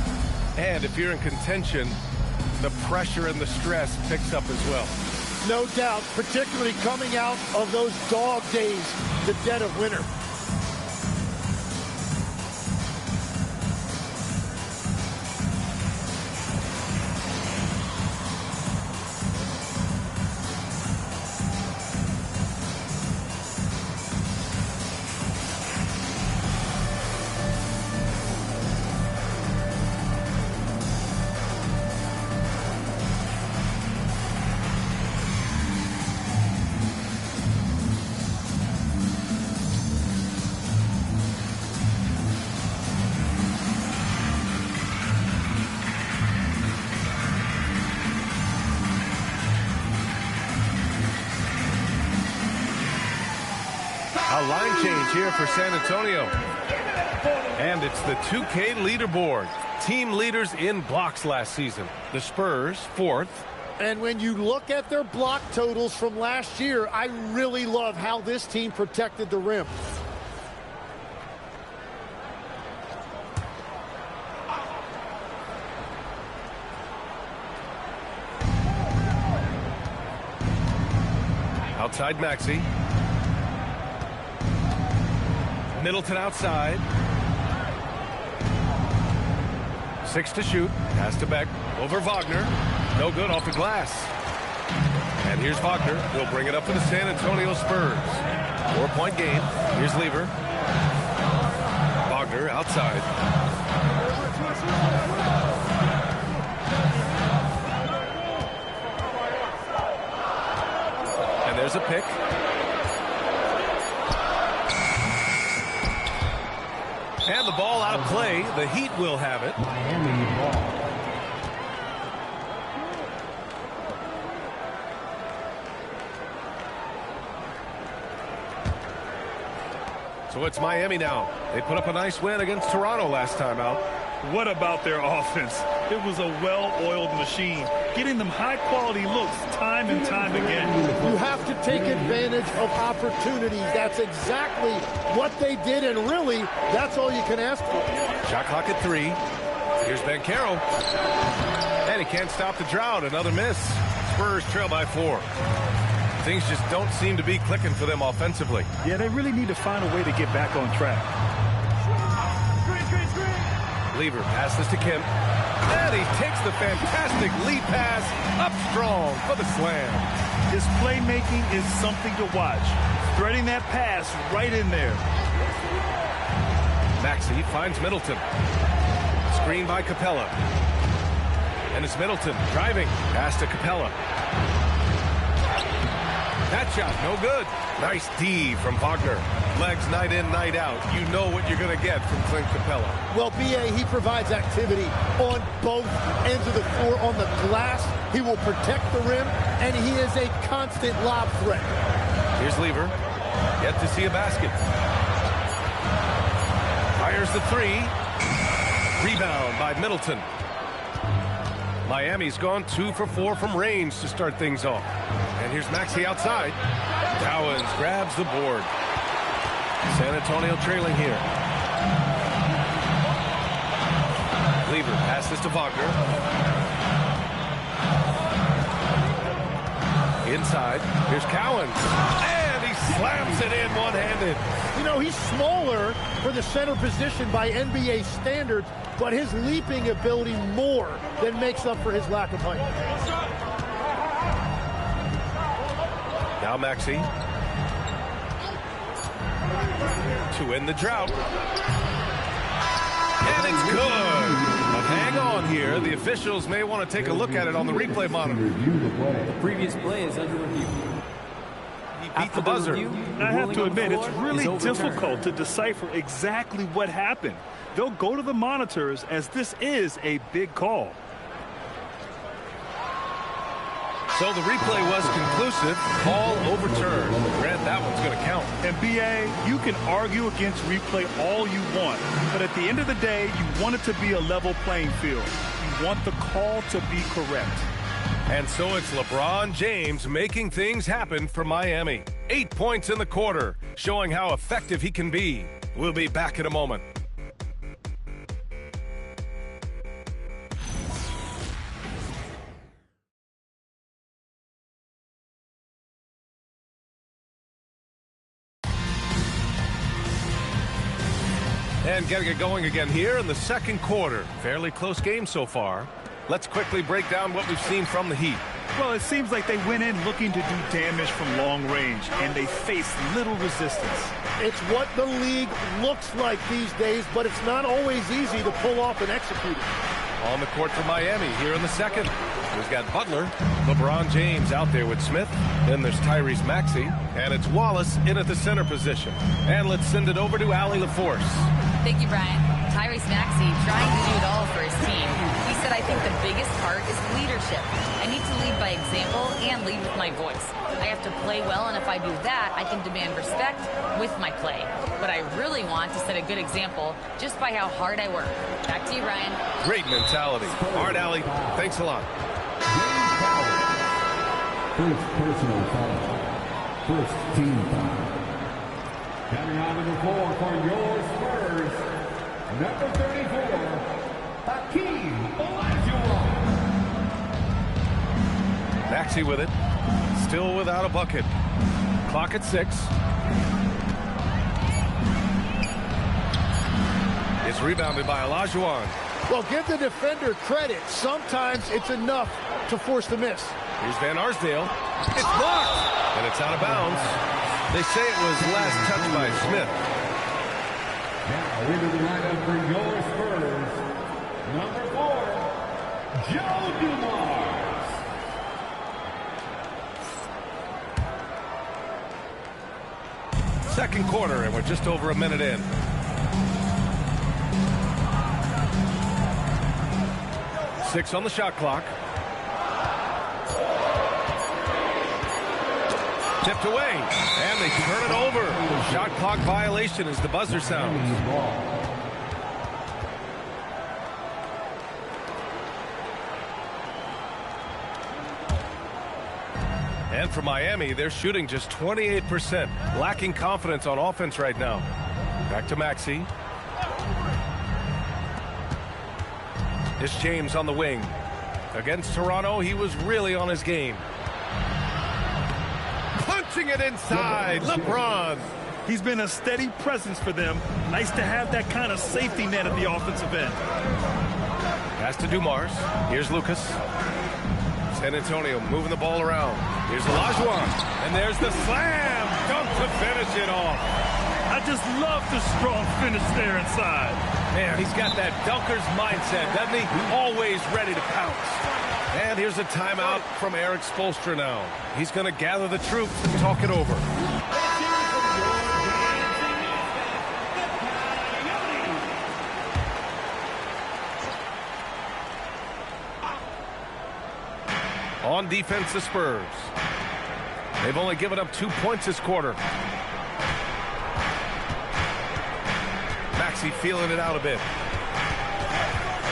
And if you're in contention, the pressure and the stress picks up as well. No doubt, particularly coming out of those dog days, the dead of winter. A line change here for San Antonio. And it's the 2K leaderboard. Team leaders in blocks last season. The Spurs, 4th. And when you look at their block totals from last year, I really love how this team protected the rim. Outside Maxey. Middleton outside. 6 to shoot. Pass to Beck. Over Wagner. No good off the glass. And here's Wagner. He'll bring it up for the San Antonio Spurs. 4-point game. Here's Lever. Wagner outside. And there's a pick. And the ball out of play. The Heat will have it. Miami ball. So it's Miami now. They put up a nice win against Toronto last time out. What about their offense? It was a well-oiled machine, getting them high-quality looks time and time again. You have to take advantage of opportunities. That's exactly what they did, and really, that's all you can ask for. Shot clock at 3. Here's Banchero. And he can't stop the drought. Another miss. Spurs trail by 4. Things just don't seem to be clicking for them offensively. Yeah, they really need to find a way to get back on track. Lever passes to Kemp. And he takes the fantastic lead pass up strong for the slam. His playmaking is something to watch. Threading that pass right in there. Maxey finds Middleton. Screen by Capella. And it's Middleton driving. Pass to Capella. That shot, no good. Nice D from Wagner. Legs night in, night out. You know what you're going to get from Clint Capella. Well, B.A., he provides activity on both ends of the floor. On the glass, he will protect the rim, and he is a constant lob threat. Here's Lever. Yet to see a basket. Fires the three. Rebound by Middleton. Miami's gone 2 for 4 from range to start things off. And here's Maxey outside. Dowens grabs the board. San Antonio trailing here. Lever passes to Wagner. Inside. Here's Cowens. And he slams it in one-handed. You know, he's smaller for the center position by NBA standards, but his leaping ability more than makes up for his lack of height. Now Maxey. To end the drought. And it's good. But hang on here. The officials may want to take a look at it on the replay monitor. The previous play is under review. He beat the buzzer. I have to admit, it's really difficult to decipher exactly what happened. They'll go to the monitors as this is a big call. So the replay was conclusive. Call overturned. Grant, that one's going to count. And B.A., you can argue against replay all you want, but at the end of the day, you want it to be a level playing field. You want the call to be correct. And so it's LeBron James making things happen for Miami. 8 points in the quarter, showing how effective he can be. We'll be back in a moment. And getting it going again here in the second quarter. Fairly close game so far. Let's quickly break down what we've seen from the Heat. Well, it seems like they went in looking to do damage from long range, and they faced little resistance. It's what the league looks like these days, but it's not always easy to pull off and execute it. On the court for Miami here in the second. We've got Butler, LeBron James out there with Smith. Then there's Tyrese Maxey, and it's Wallace in at the center position. And let's send it over to Allie LaForce. Thank you, Brian. Tyrese Maxey trying to do it all for his team. He said, I think the biggest part is leadership. I need to lead by example and lead with my voice. I have to play well, and if I do that, I can demand respect with my play. But I really want to set a good example just by how hard I work. Back to you, Brian. Great mentality. All right, Allie. Thanks a lot. First personal foul. First team foul. Coming onto the floor for your Spurs, number 34, Hakeem Olajuwon. Maxey with it. Still without a bucket. Clock at 6. It's rebounded by Olajuwon. Well, give the defender credit. Sometimes it's enough to force the miss. Here's Van Arsdale. It's blocked. And it's out of bounds. They say it was last touched by Smith. Now into the lineup for your Spurs, number 4, Joe Dumars. Second quarter, and we're just over a minute in. Six on the shot clock. Tipped away, and they turn it over. Shot clock violation as the buzzer sounds. And for Miami, they're shooting just 28%, lacking confidence on offense right now. Back to Maxey. It's James on the wing. Against Toronto, he was really on his game. Punching it inside, LeBron. He's been a steady presence for them. Nice to have that kind of safety net at the offensive end. Pass to Dumars. Here's Lucas. San Antonio moving the ball around. Here's Olajuwon. And there's the slam dunk to finish it off. I just love the strong finish there inside. Man, he's got that dunker's mindset, doesn't he? Always ready to pounce. And here's a timeout from Eric Spoelstra now. He's going to gather the troops and talk it over. On defense, the Spurs. They've only given up 2 points this quarter. Maxey feeling it out a bit.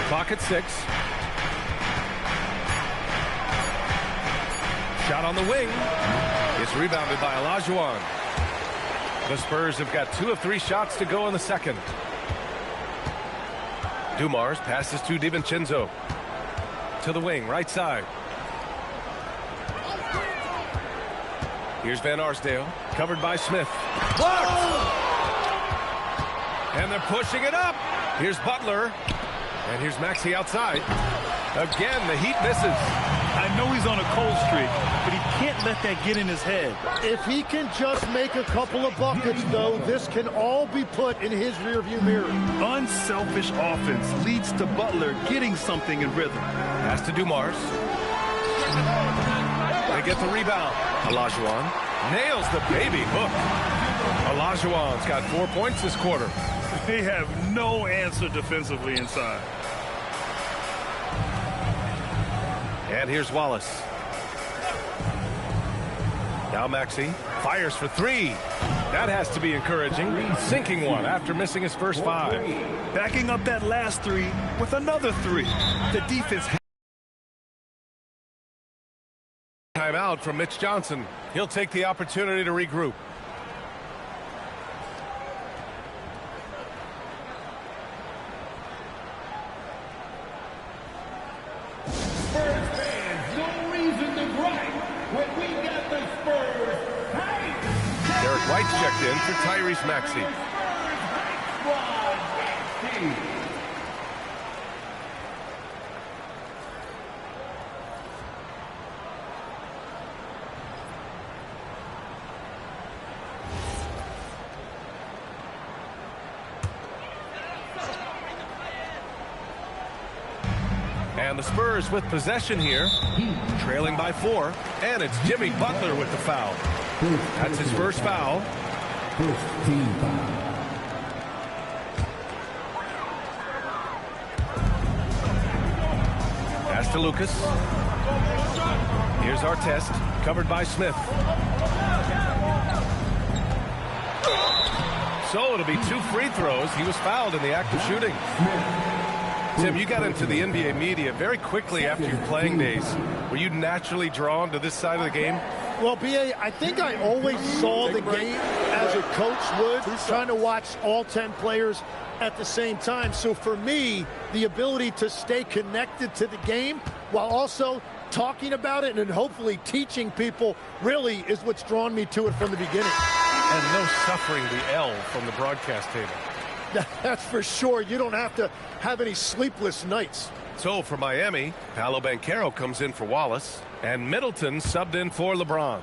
Clock at 6. Shot on the wing. It's rebounded by Olajuwon. The Spurs have got 2 of 3 shots to go in the second. Dumars passes to DiVincenzo. To the wing, right side. Here's Van Arsdale, covered by Smith. Blocked! And they're pushing it up. Here's Butler. And here's Maxey outside. Again, the Heat misses. I know he's on a cold streak, but he can't let that get in his head. If he can just make a couple of buckets, though, this can all be put in his rearview mirror. Unselfish offense leads to Butler getting something in rhythm. Pass to Dumars. They get the rebound. Olajuwon nails the baby hook. Olajuwon's got 4 points this quarter. They have no answer defensively inside. And here's Wallace. Now Maxey fires for 3. That has to be encouraging. Sinking one after missing his first 5. Backing up that last 3 with another 3. The defense. Timeout from Mitch Johnson. He'll take the opportunity to regroup. Spurs fans, no reason to gripe when we got the Spurs. Derek White's checked in for Tyrese Maxey. And the Spurs with possession here, trailing by 4, and it's Jimmy Butler with the foul. That's his first foul. First team foul. Pass to Lucas. Here's Artest, covered by Smith. So it'll be 2 free throws. He was fouled in the act of shooting. Tim, you got into the NBA media very quickly after your playing days. Were you naturally drawn to this side of the game? Well, B.A., I think I always saw the game as a coach would, trying to watch all 10 players at the same time. So for me, the ability to stay connected to the game while also talking about it and hopefully teaching people really is what's drawn me to it from the beginning. And no suffering the L from the broadcast table. That's for sure. You don't have to have any sleepless nights. So for Miami, Paolo Banchero comes in for Wallace, and Middleton subbed in for LeBron.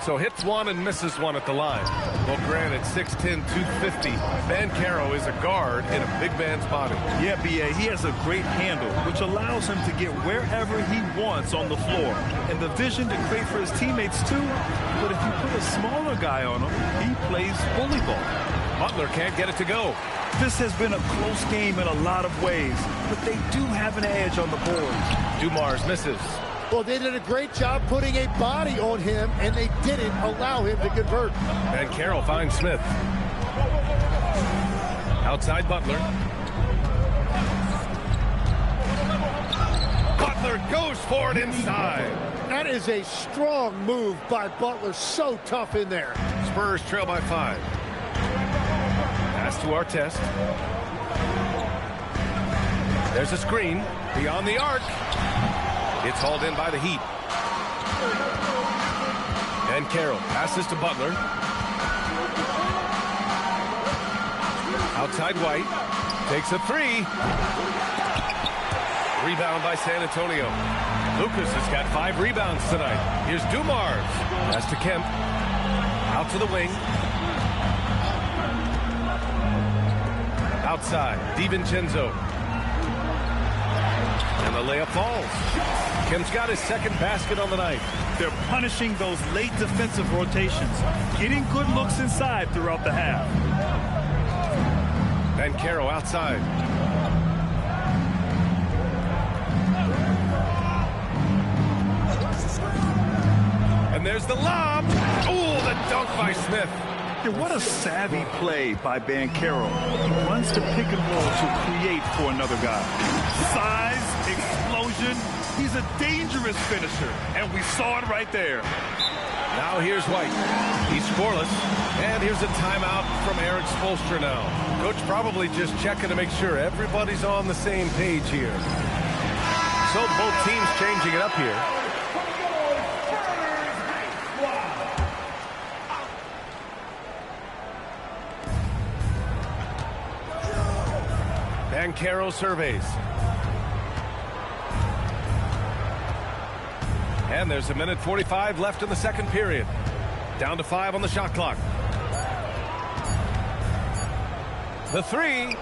So hits 1 and misses 1 at the line. Well, granted, 6'10", 250. Banchero is a guard in a big man's body. Yeah, B.A., he has a great handle, which allows him to get wherever he wants on the floor. And the vision to create for his teammates, too. But if you put a smaller guy on him, he plays bully ball. Butler can't get it to go. This has been a close game in a lot of ways, but they do have an edge on the boards. Dumars misses. Well, they did a great job putting a body on him, and they didn't allow him to convert. And Carroll finds Smith. Outside Butler. Butler goes for it inside. That is a strong move by Butler. So tough in there. Spurs trail by 5. Pass to Artest. There's a screen beyond the arc. It's hauled in by the Heat. And Carroll passes to Butler. Outside White. Takes a 3. Rebound by San Antonio. Lucas has got 5 rebounds tonight. Here's Dumars. Pass to Kemp. Out to the wing. Outside, DiVincenzo. And the layup falls. Kim's got his second basket on the night. They're punishing those late defensive rotations, getting good looks inside throughout the half. Banchero outside. And there's the lob. Ooh, the dunk by Smith. Yeah, what a savvy play by Banchero. He runs to pick and roll to create for another guy. Size, explosion. He's a dangerous finisher, and we saw it right there. Now here's White. He's scoreless. And here's a timeout from Eric Spoelstra now. Coach probably just checking to make sure everybody's on the same page here. So both teams changing it up here. Banchero surveys. And there's a minute 45 left in the second period. Down to 5 on the shot clock. The three.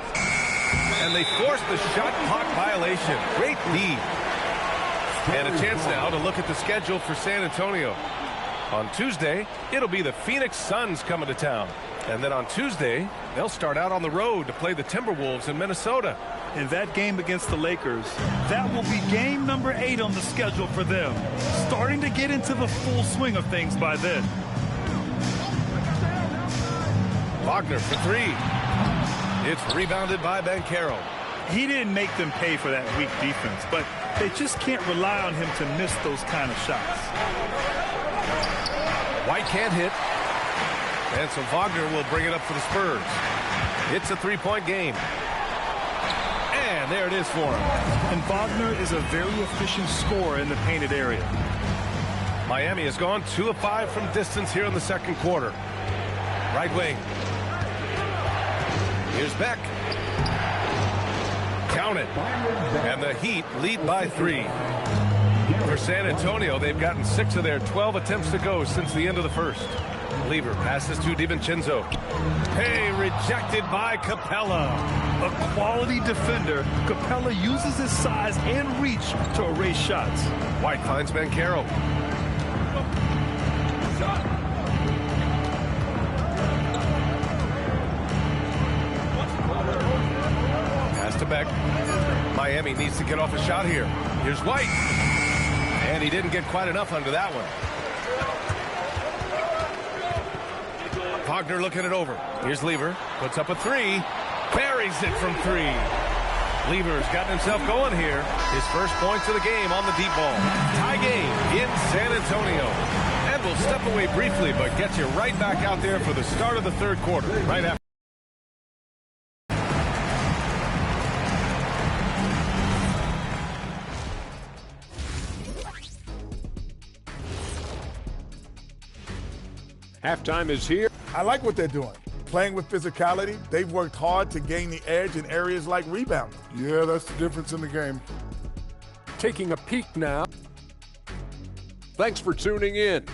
And they force the shot clock violation. Great lead. And a chance now to look at the schedule for San Antonio. On Tuesday, it'll be the Phoenix Suns coming to town. And then on Tuesday, they'll start out on the road to play the Timberwolves in Minnesota. In that game against the Lakers, that will be game number 8 on the schedule for them. Starting to get into the full swing of things by then. Wagner for three. It's rebounded by Banchero. He didn't make them pay for that weak defense, but they just can't rely on him to miss those kind of shots. White can't hit. And so Wagner will bring it up for the Spurs. It's a three-point game. And there it is for him. And Wagner is a very efficient scorer in the painted area. Miami has gone 2 of 5 from distance here in the second quarter. Right wing. Here's Beck. Count it. And the Heat lead by 3. For San Antonio, they've gotten 6 of their 12 attempts to go since the end of the first. Lever passes to DiVincenzo. Hey, rejected by Capella. A quality defender, Capella uses his size and reach to erase shots. White finds Banchero. Pass to Beck. Miami needs to get off a shot here. Here's White. And he didn't get quite enough under that one. Wagner looking it over. Here's Lever. Puts up a three. Buries it from 3. Lever's gotten himself going here. His first points of the game on the deep ball. Tie game in San Antonio. And we'll step away briefly, but get you right back out there for the start of the third quarter. Right after. Halftime is here. I like what they're doing. Playing with physicality, they've worked hard to gain the edge in areas like rebounding. Yeah, that's the difference in the game. Taking a peek now. Thanks for tuning in.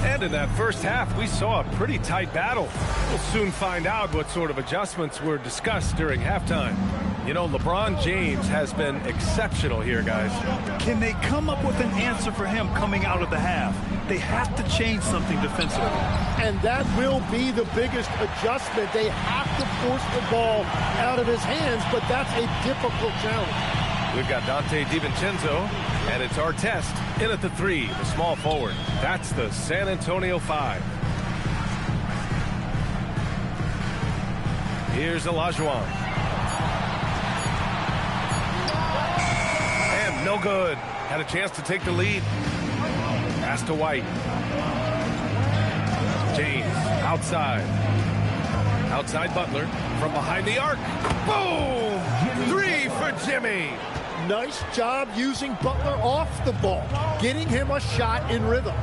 And in that first half, we saw a pretty tight battle. We'll soon find out what sort of adjustments were discussed during halftime. You know, LeBron James has been exceptional here, guys. Can they come up with an answer for him coming out of the half? They have to change something defensively. And that will be the biggest adjustment. They have to force the ball out of his hands, but that's a difficult challenge. We've got Dante DiVincenzo, and it's our test in at the 3, the small forward. That's the San Antonio 5. Here's Olajuwon. And no good. Had a chance to take the lead. Pass to White. James outside. Outside Butler from behind the arc. Boom! 3 for Jimmy. Nice job using Butler off the ball, getting him a shot in rhythm.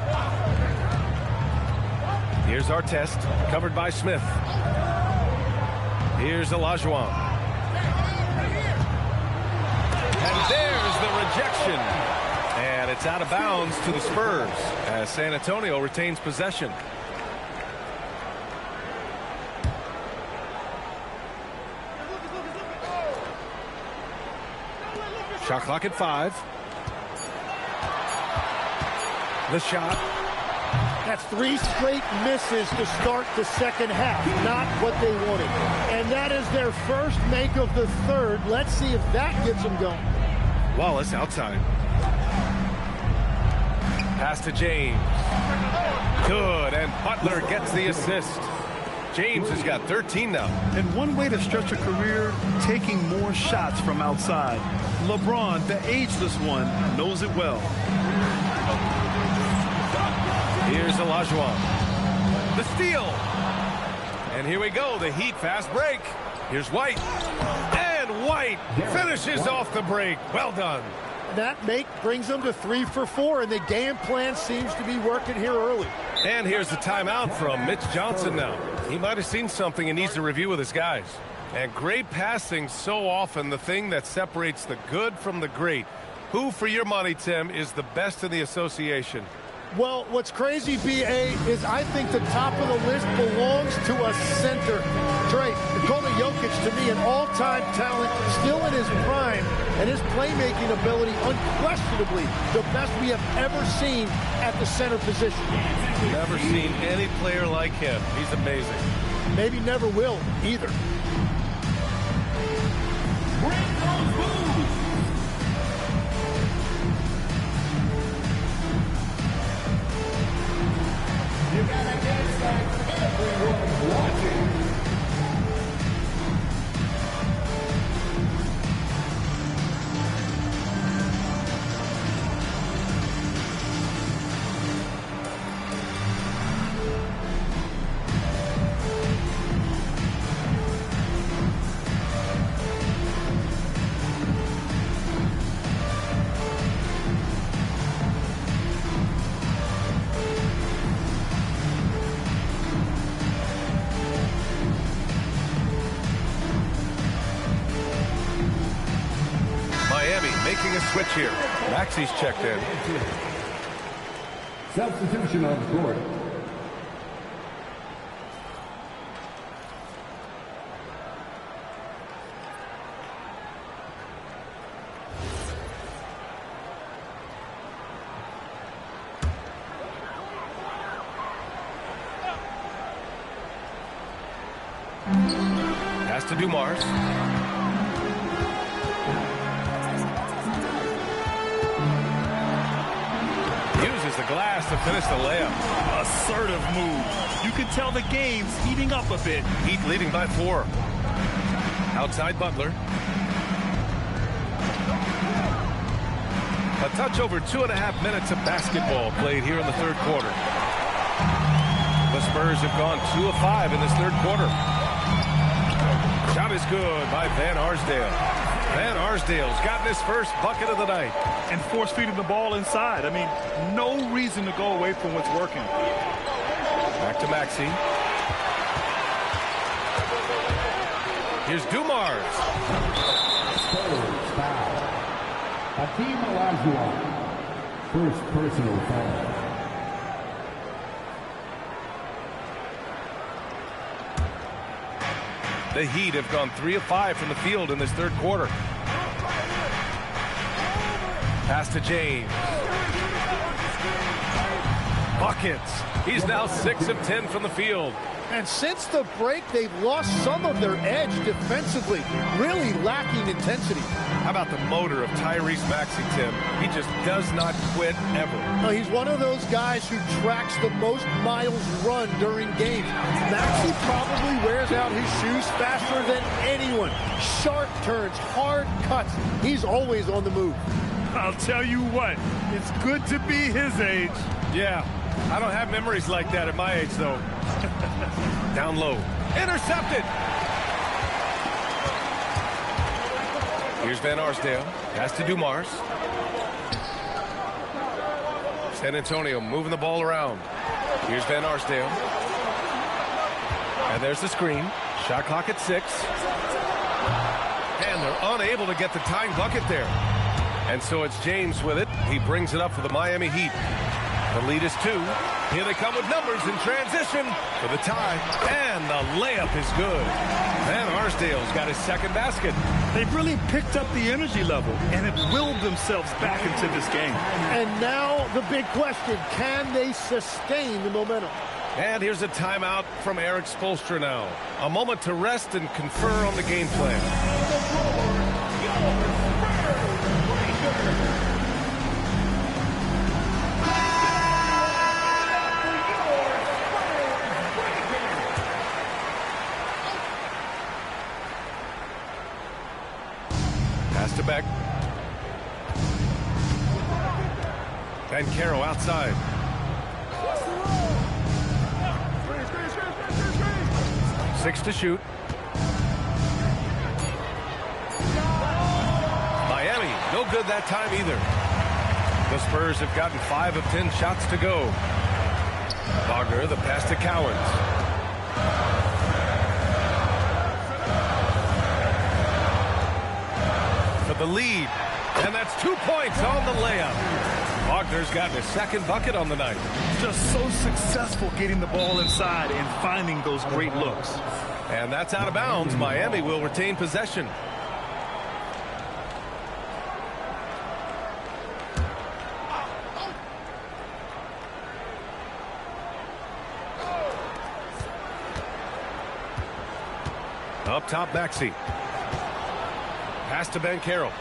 Here's our test, covered by Smith. Here's Olajuwon. And there's the rejection. And it's out of bounds to the Spurs as San Antonio retains possession. Shot clock at 5. The shot. That's 3 straight misses to start the second half. Not what they wanted. And that is their first make of the third. Let's see if that gets them going. Wallace outside. Pass to James. Good, and Butler gets the assist. James has got 13 now. And one way to stretch a career, taking more shots from outside. LeBron, the ageless one, knows it well. Here's Olajuwon. The steal. And here we go, the Heat fast break. Here's White. And White finishes off the break. Well done. That make brings them to 3 for 4, and the game plan seems to be working here early. And here's the timeout from Mitch Johnson now. He might have seen something and needs to review with his guys. And great passing, so often the thing that separates the good from the great. Who, for your money, Tim, is the best in the association? Well, what's crazy, B.A., is I think the top of the list belongs to a center. Dre, Nikola Jokic, to me, an all-time talent, still in his prime, and his playmaking ability, unquestionably, the best we have ever seen at the center position. Never seen any player like him. He's amazing. Maybe never will, either. You gotta dance like everyone's watching. Making a switch here. Maxi's checked in. Substitution on the court. Has to do Mars. Uses the glass to finish the layup. Assertive move. You can tell the game's heating up a bit. Heat leading by 4. Outside Butler. A touch over 2.5 minutes of basketball played here in the third quarter. The Spurs have gone 2 of 5 in this third quarter. Shot is good by Van Arsdale. Van Arsdale's gotten his first bucket of the night. And force-feeding the ball inside. I mean, no reason to go away from what's working. Back to Maxey. Here's Dumars. Spurs foul. Hakeem Olajuwon. First personal foul. The Heat have gone 3 of 5 from the field in this third quarter. Pass to James. Buckets. He's now 6 of 10 from the field. And since the break, they've lost some of their edge defensively, really lacking intensity. How about the motor of Tyrese Maxey, Tim? He just does not quit ever. He's one of those guys who tracks the most miles run during games. Maxey probably wears out his shoes faster than anyone. Sharp turns, hard cuts. He's always on the move. I'll tell you what, it's good to be his age. Yeah, I don't have memories like that at my age, though. Down low. Intercepted. Here's Van Arsdale. Has to do Mars. San Antonio moving the ball around. Here's Van Arsdale. And there's the screen. Shot clock at 6. And they're unable to get the tying bucket there. And so it's James with it. He brings it up for the Miami Heat. The lead is 2. Here they come with numbers in transition for the tie. And the layup is good. Van Arsdale's got his second basket. They've really picked up the energy level and have willed themselves back into this game. And now the big question, can they sustain the momentum? And here's a timeout from Eric Spoelstra now. A moment to rest and confer on the game plan. Pass to Beck. Bancaro outside. Six to shoot. Miami, no good that time either. The Spurs have gotten 5 of 10 shots to go. Wagner, the pass to Cowens. For the lead. And that's 2 points on the layup. Wagner's gotten his second bucket on the night. Just so successful getting the ball inside and finding those great looks. And that's out of bounds. Miami will retain possession. Up top, Maxey. Pass to Bancaro.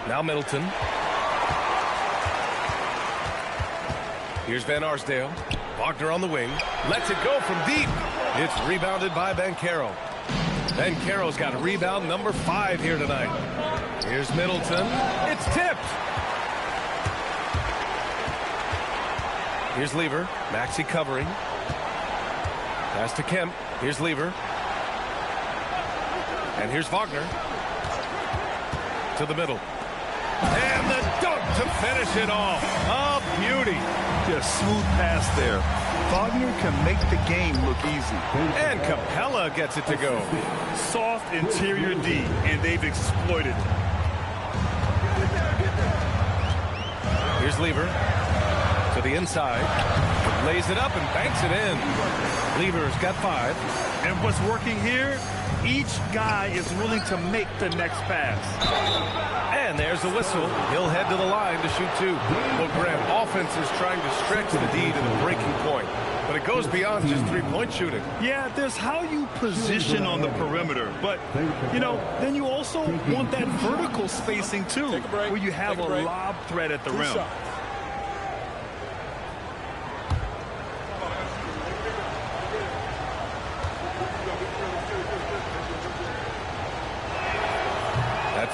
Now Middleton. Here's Van Arsdale. Wagner on the wing. Lets it go from deep. It's rebounded by Bancaro. Bancaro's got a rebound number 5 here tonight. Here's Middleton. It's tipped. Here's Lever. Maxey covering. Pass to Kemp. Here's Lever. And here's Wagner. To the middle. And the dunk to finish it off. A beauty. Just smooth pass there. Wagner can make the game look easy. And Capella gets it to go. Soft interior D, and they've exploited it. Here's Lever. To the inside. Lays it up and banks it in. Lever's got 5. And what's working here, each guy is willing to make the next pass. And there's the whistle. He'll head to the line to shoot 2. Well, Graham, offense is trying to stretch the D to the breaking point. But it goes beyond just three-point shooting. Yeah, there's how you position on the perimeter. But, you know, then you also want that vertical spacing, too, where you have a lob threat at the rim.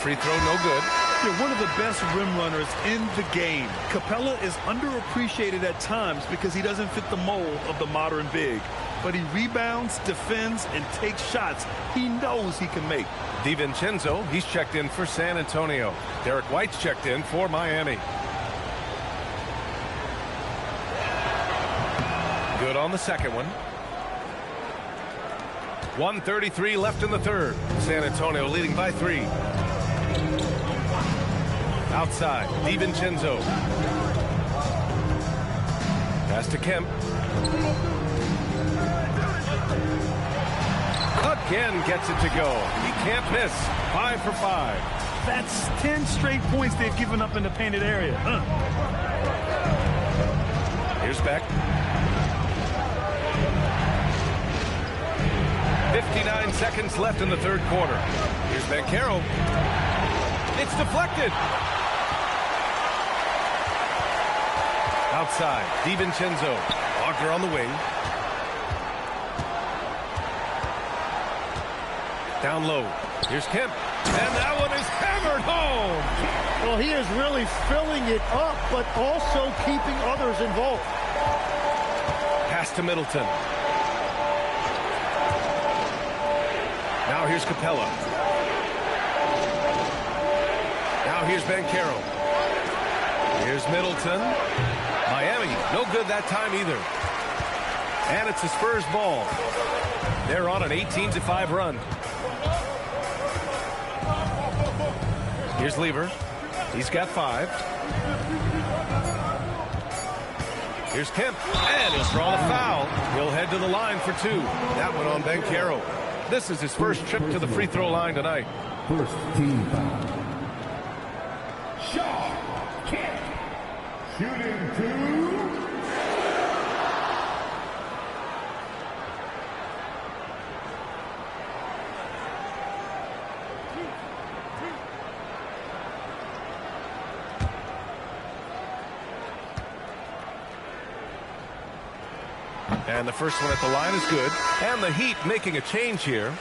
Free throw, no good. You're one of the best rim runners in the game. Capella is underappreciated at times because he doesn't fit the mold of the modern big. But he rebounds, defends, and takes shots he knows he can make. DiVincenzo, he's checked in for San Antonio. Derek White's checked in for Miami. Good on the second one. 1:33 left in the third. San Antonio leading by 3. Outside, DiVincenzo. Pass to Kemp. Again gets it to go. He can't miss. 5 for 5. That's 10 straight points they've given up in the painted area. Here's Beck. 59 seconds left in the third quarter. Here's Bancaro. It's deflected. Outside, DiVincenzo. Wagner on the wing. Down low. Here's Kemp. And that one is hammered home. Well, he is really filling it up, but also keeping others involved. Pass to Middleton. Now here's Capella. Now here's Bancaro. Here's Middleton. Miami, no good that time either. And it's the Spurs ball. They're on an 18-5 run. Here's Lever. He's got 5. Here's Kemp, and he'll draw the foul. He'll head to the line for 2. That one on Banchero. This is his first trip to the free throw line tonight. First team foul. Shaw Kemp. Shooting 2. And the first one at the line is good. And the Heat making a change here.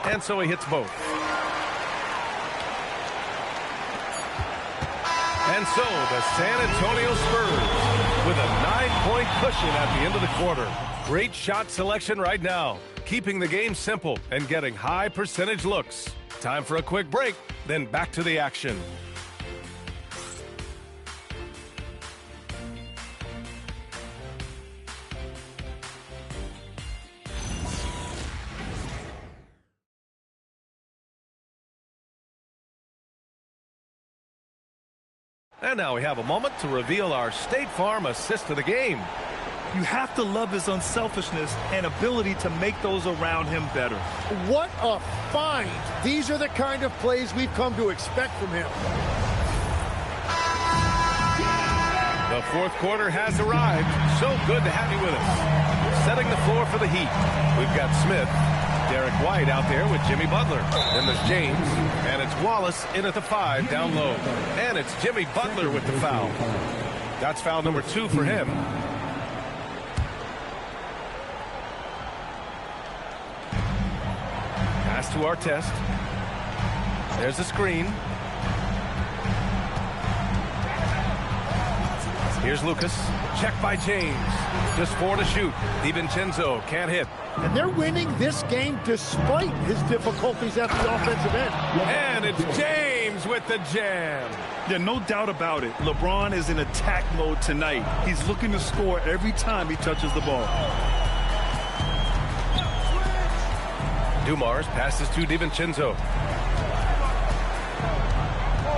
And so he hits both. And so the San Antonio Spurs with a 9-point cushion at the end of the quarter. Great shot selection right now, keeping the game simple and getting high percentage looks. Time for a quick break, then back to the action. And now we have a moment to reveal our State Farm assist of the game. You have to love his unselfishness and ability to make those around him better. What a find. These are the kind of plays we've come to expect from him. The fourth quarter has arrived. So good to have you with us. Setting the floor for the Heat. We've got Smith, Derek White out there with Jimmy Butler. Then there's James, and it's Wallace in at the 5 down low. And it's Jimmy Butler with the foul. That's foul number 2 for him. Pass to Artest. There's a screen. Here's Lucas. Check by James. Just 4 to shoot. DiVincenzo can't hit. And they're winning this game despite his difficulties at the offensive end. And it's James with the jam. Yeah, no doubt about it. LeBron is in attack mode tonight. He's looking to score every time he touches the ball. Dumars passes to DiVincenzo.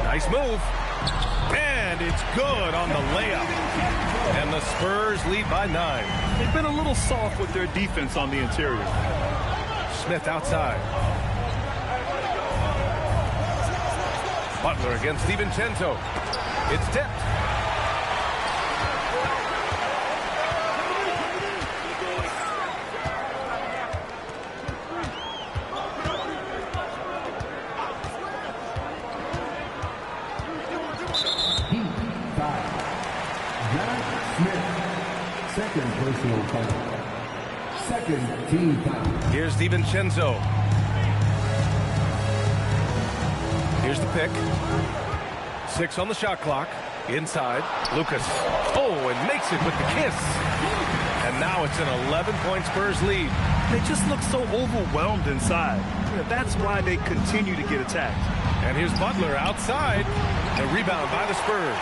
Nice move. And it's good on the layup. And the Spurs lead by 9. They've been a little soft with their defense on the interior. Smith outside. Butler against DiVincenzo. It's tipped. Second personal foul. Second team foul. Here's DiVincenzo. Here's the pick. 6 on the shot clock. Inside. Lucas. Oh, and makes it with the kiss. And now it's an 11-point Spurs lead. They just look so overwhelmed inside. That's why they continue to get attacked. And here's Butler outside. A rebound by the Spurs.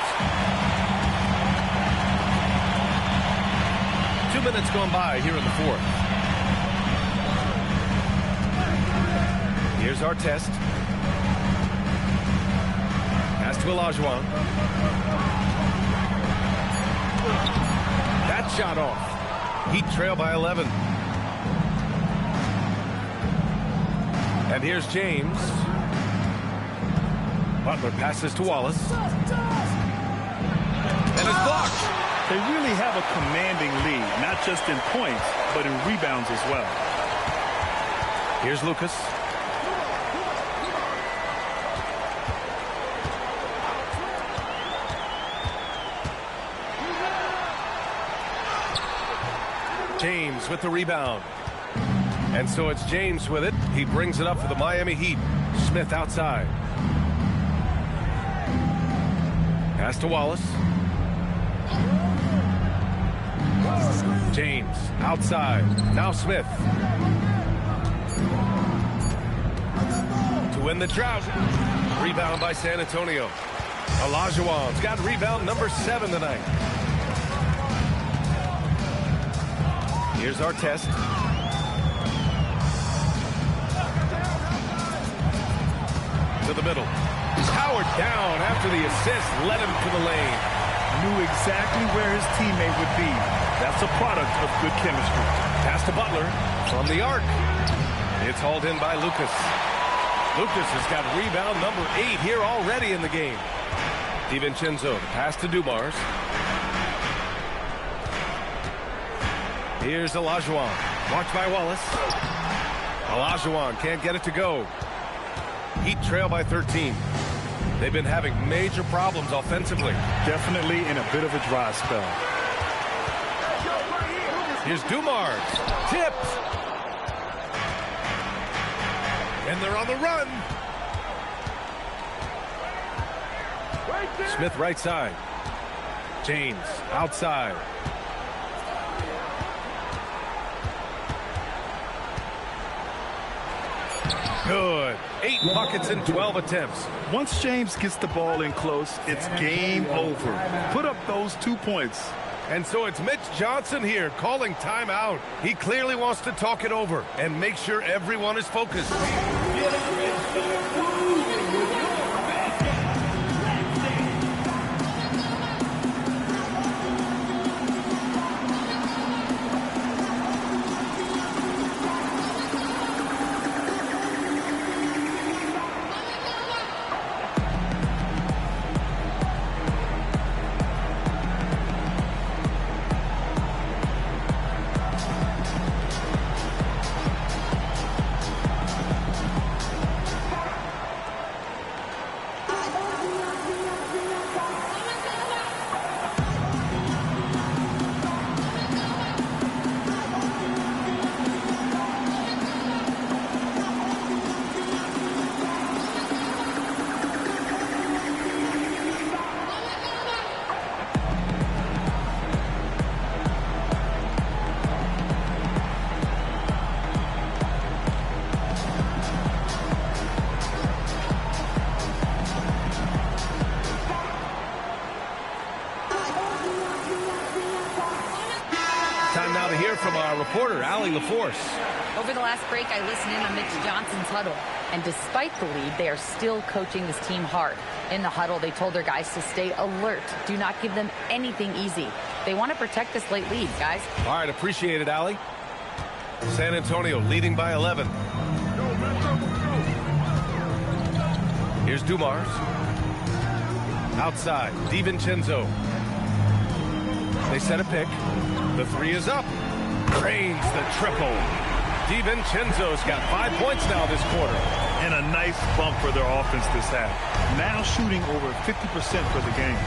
2 minutes gone by here in the fourth. Here's Artest. Pass to Olajuwon. That shot off. Heat trail by 11. And here's James. Butler passes to Wallace. And it's blocked. They really have a commanding lead, not just in points, but in rebounds as well. Here's Lucas. James with the rebound. And so it's James with it. He brings it up for the Miami Heat. Smith outside. Pass to Wallace. James outside. Now Smith. To win the drought. Rebound by San Antonio. Olajuwon's got rebound number 7 tonight. Here's our test. To the middle. Powered down after the assist. Led him to the lane. Knew exactly where his teammate would be. That's a product of good chemistry. Pass to Butler from the arc. It's hauled in by Lucas. Lucas has got rebound number 8 here already in the game. DiVincenzo, pass to Dumars. Here's Olajuwon. Watched by Wallace. Olajuwon can't get it to go. Heat trail by 13. They've been having major problems offensively. Definitely in a bit of a dry spell. Here's Dumars. Tipped. And they're on the run. Smith right side. James outside. Good. 8 buckets in 12 attempts. Once James gets the ball in close, it's game over. Put up those 2 points. And so it's Mitch Johnson here calling timeout. He clearly wants to talk it over and make sure everyone is focused. Time now to hear from our reporter, Allie LaForce. Over the last break, I listened in on Mitch Johnson's huddle. And despite the lead, they are still coaching this team hard. In the huddle, they told their guys to stay alert. Do not give them anything easy. They want to protect this late lead, guys. All right, appreciate it, Allie. San Antonio leading by 11. Here's Dumars. Outside, DiVincenzo. They set a pick. The 3 is up. Cranes the triple. DiVincenzo's got 5 points now this quarter. And a nice bump for their offense this half. Now shooting over 50% for the game.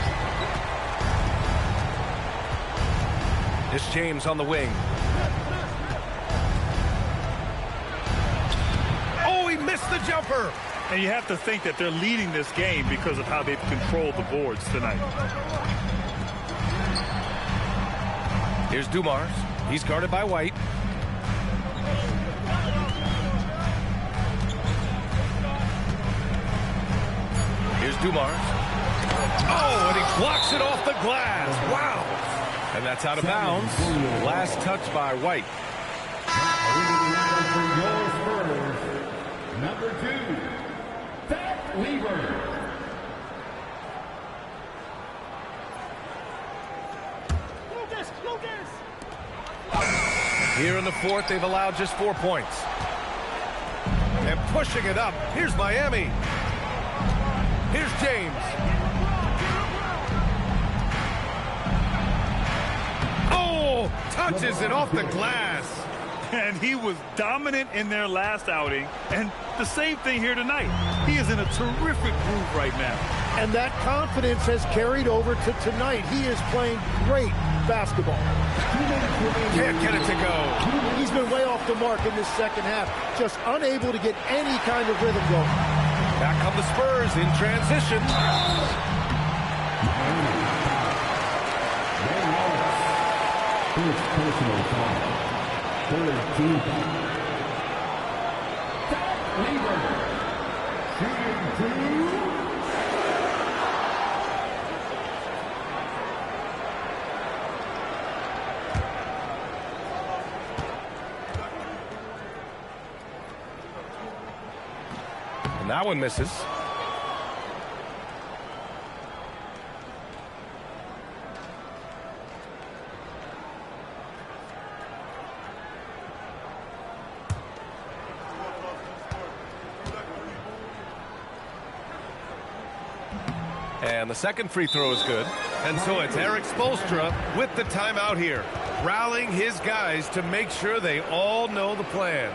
It's James on the wing. Oh, he missed the jumper. And you have to think that they're leading this game because of how they've controlled the boards tonight. Here's Dumars. He's guarded by White. Here's Dumars. Oh, and he blocks it off the glass. Wow. And that's out of bounds. Last touch by White. Number 2, Zach Lever. Here in the fourth, they've allowed just 4 points. And pushing it up. Here's Miami. Here's James. Oh, touches it off the glass. And he was dominant in their last outing. And the same thing here tonight. He is in a terrific groove right now. And that confidence has carried over to tonight. He is playing great basketball. Can't get it to go. He's been way off the mark in this second half. Just unable to get any kind of rhythm going. Back come the Spurs in transition. First personal foul. Third team foul. Zach Lever. Shooting 2. That one misses. And the second free throw is good. And so it's Eric Spoelstra with the timeout here, rallying his guys to make sure they all know the plan.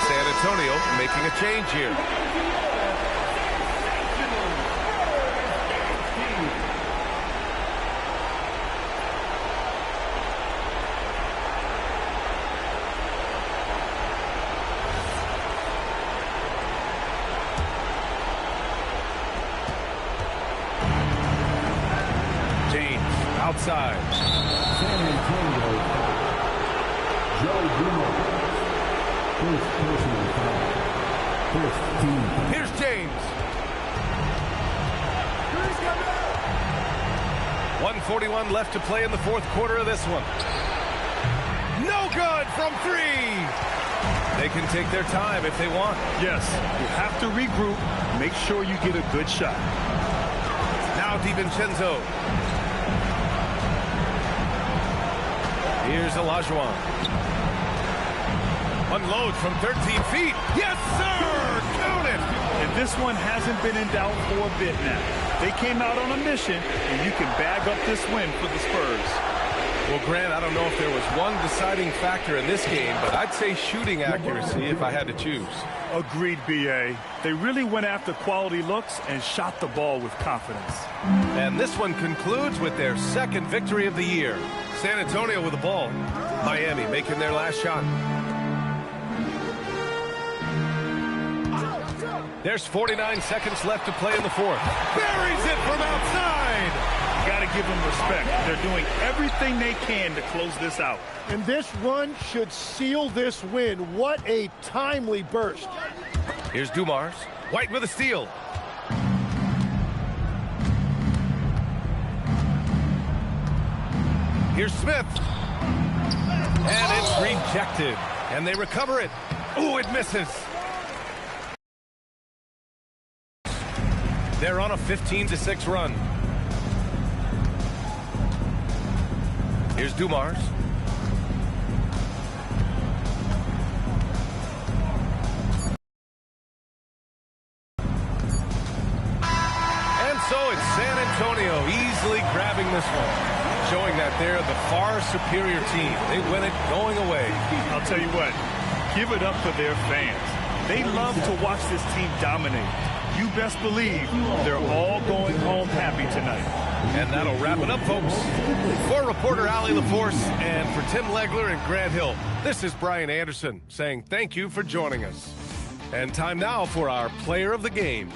San Antonio making a change here. James outside. San Antonio. Joe Bruno. First personal foul. First team. Here's James. 1:41 left to play in the fourth quarter of this one. No good from three. They can take their time if they want. Yes, you have to regroup. Make sure you get a good shot. Now DiVincenzo. Here's Olajuwon. Unload from 13 feet. Yes, sir! Count it! And this one hasn't been in doubt for a bit now. They came out on a mission, and you can bag up this win for the Spurs. Well, Grant, I don't know if there was one deciding factor in this game, but I'd say shooting accuracy if I had to choose. Agreed, B.A. They really went after quality looks and shot the ball with confidence. And this one concludes with their second victory of the year. San Antonio with the ball. Miami making their last shot. There's 49 seconds left to play in the fourth. Buries it from outside. You got to give them respect. They're doing everything they can to close this out. And this run should seal this win. What a timely burst. Here's Dumars. White with a steal. Here's Smith. And it's rejected. And they recover it. Ooh, it misses. They're on a 15-6 run. Here's Dumars. And so it's San Antonio easily grabbing this one, showing that they're the far superior team. They win it going away. I'll tell you what, give it up for their fans. They love to watch this team dominate. You best believe they're all going home happy tonight. And that'll wrap it up, folks. For reporter Allie LaForce and for Tim Legler and Grant Hill, this is Brian Anderson saying thank you for joining us. And time now for our player of the game.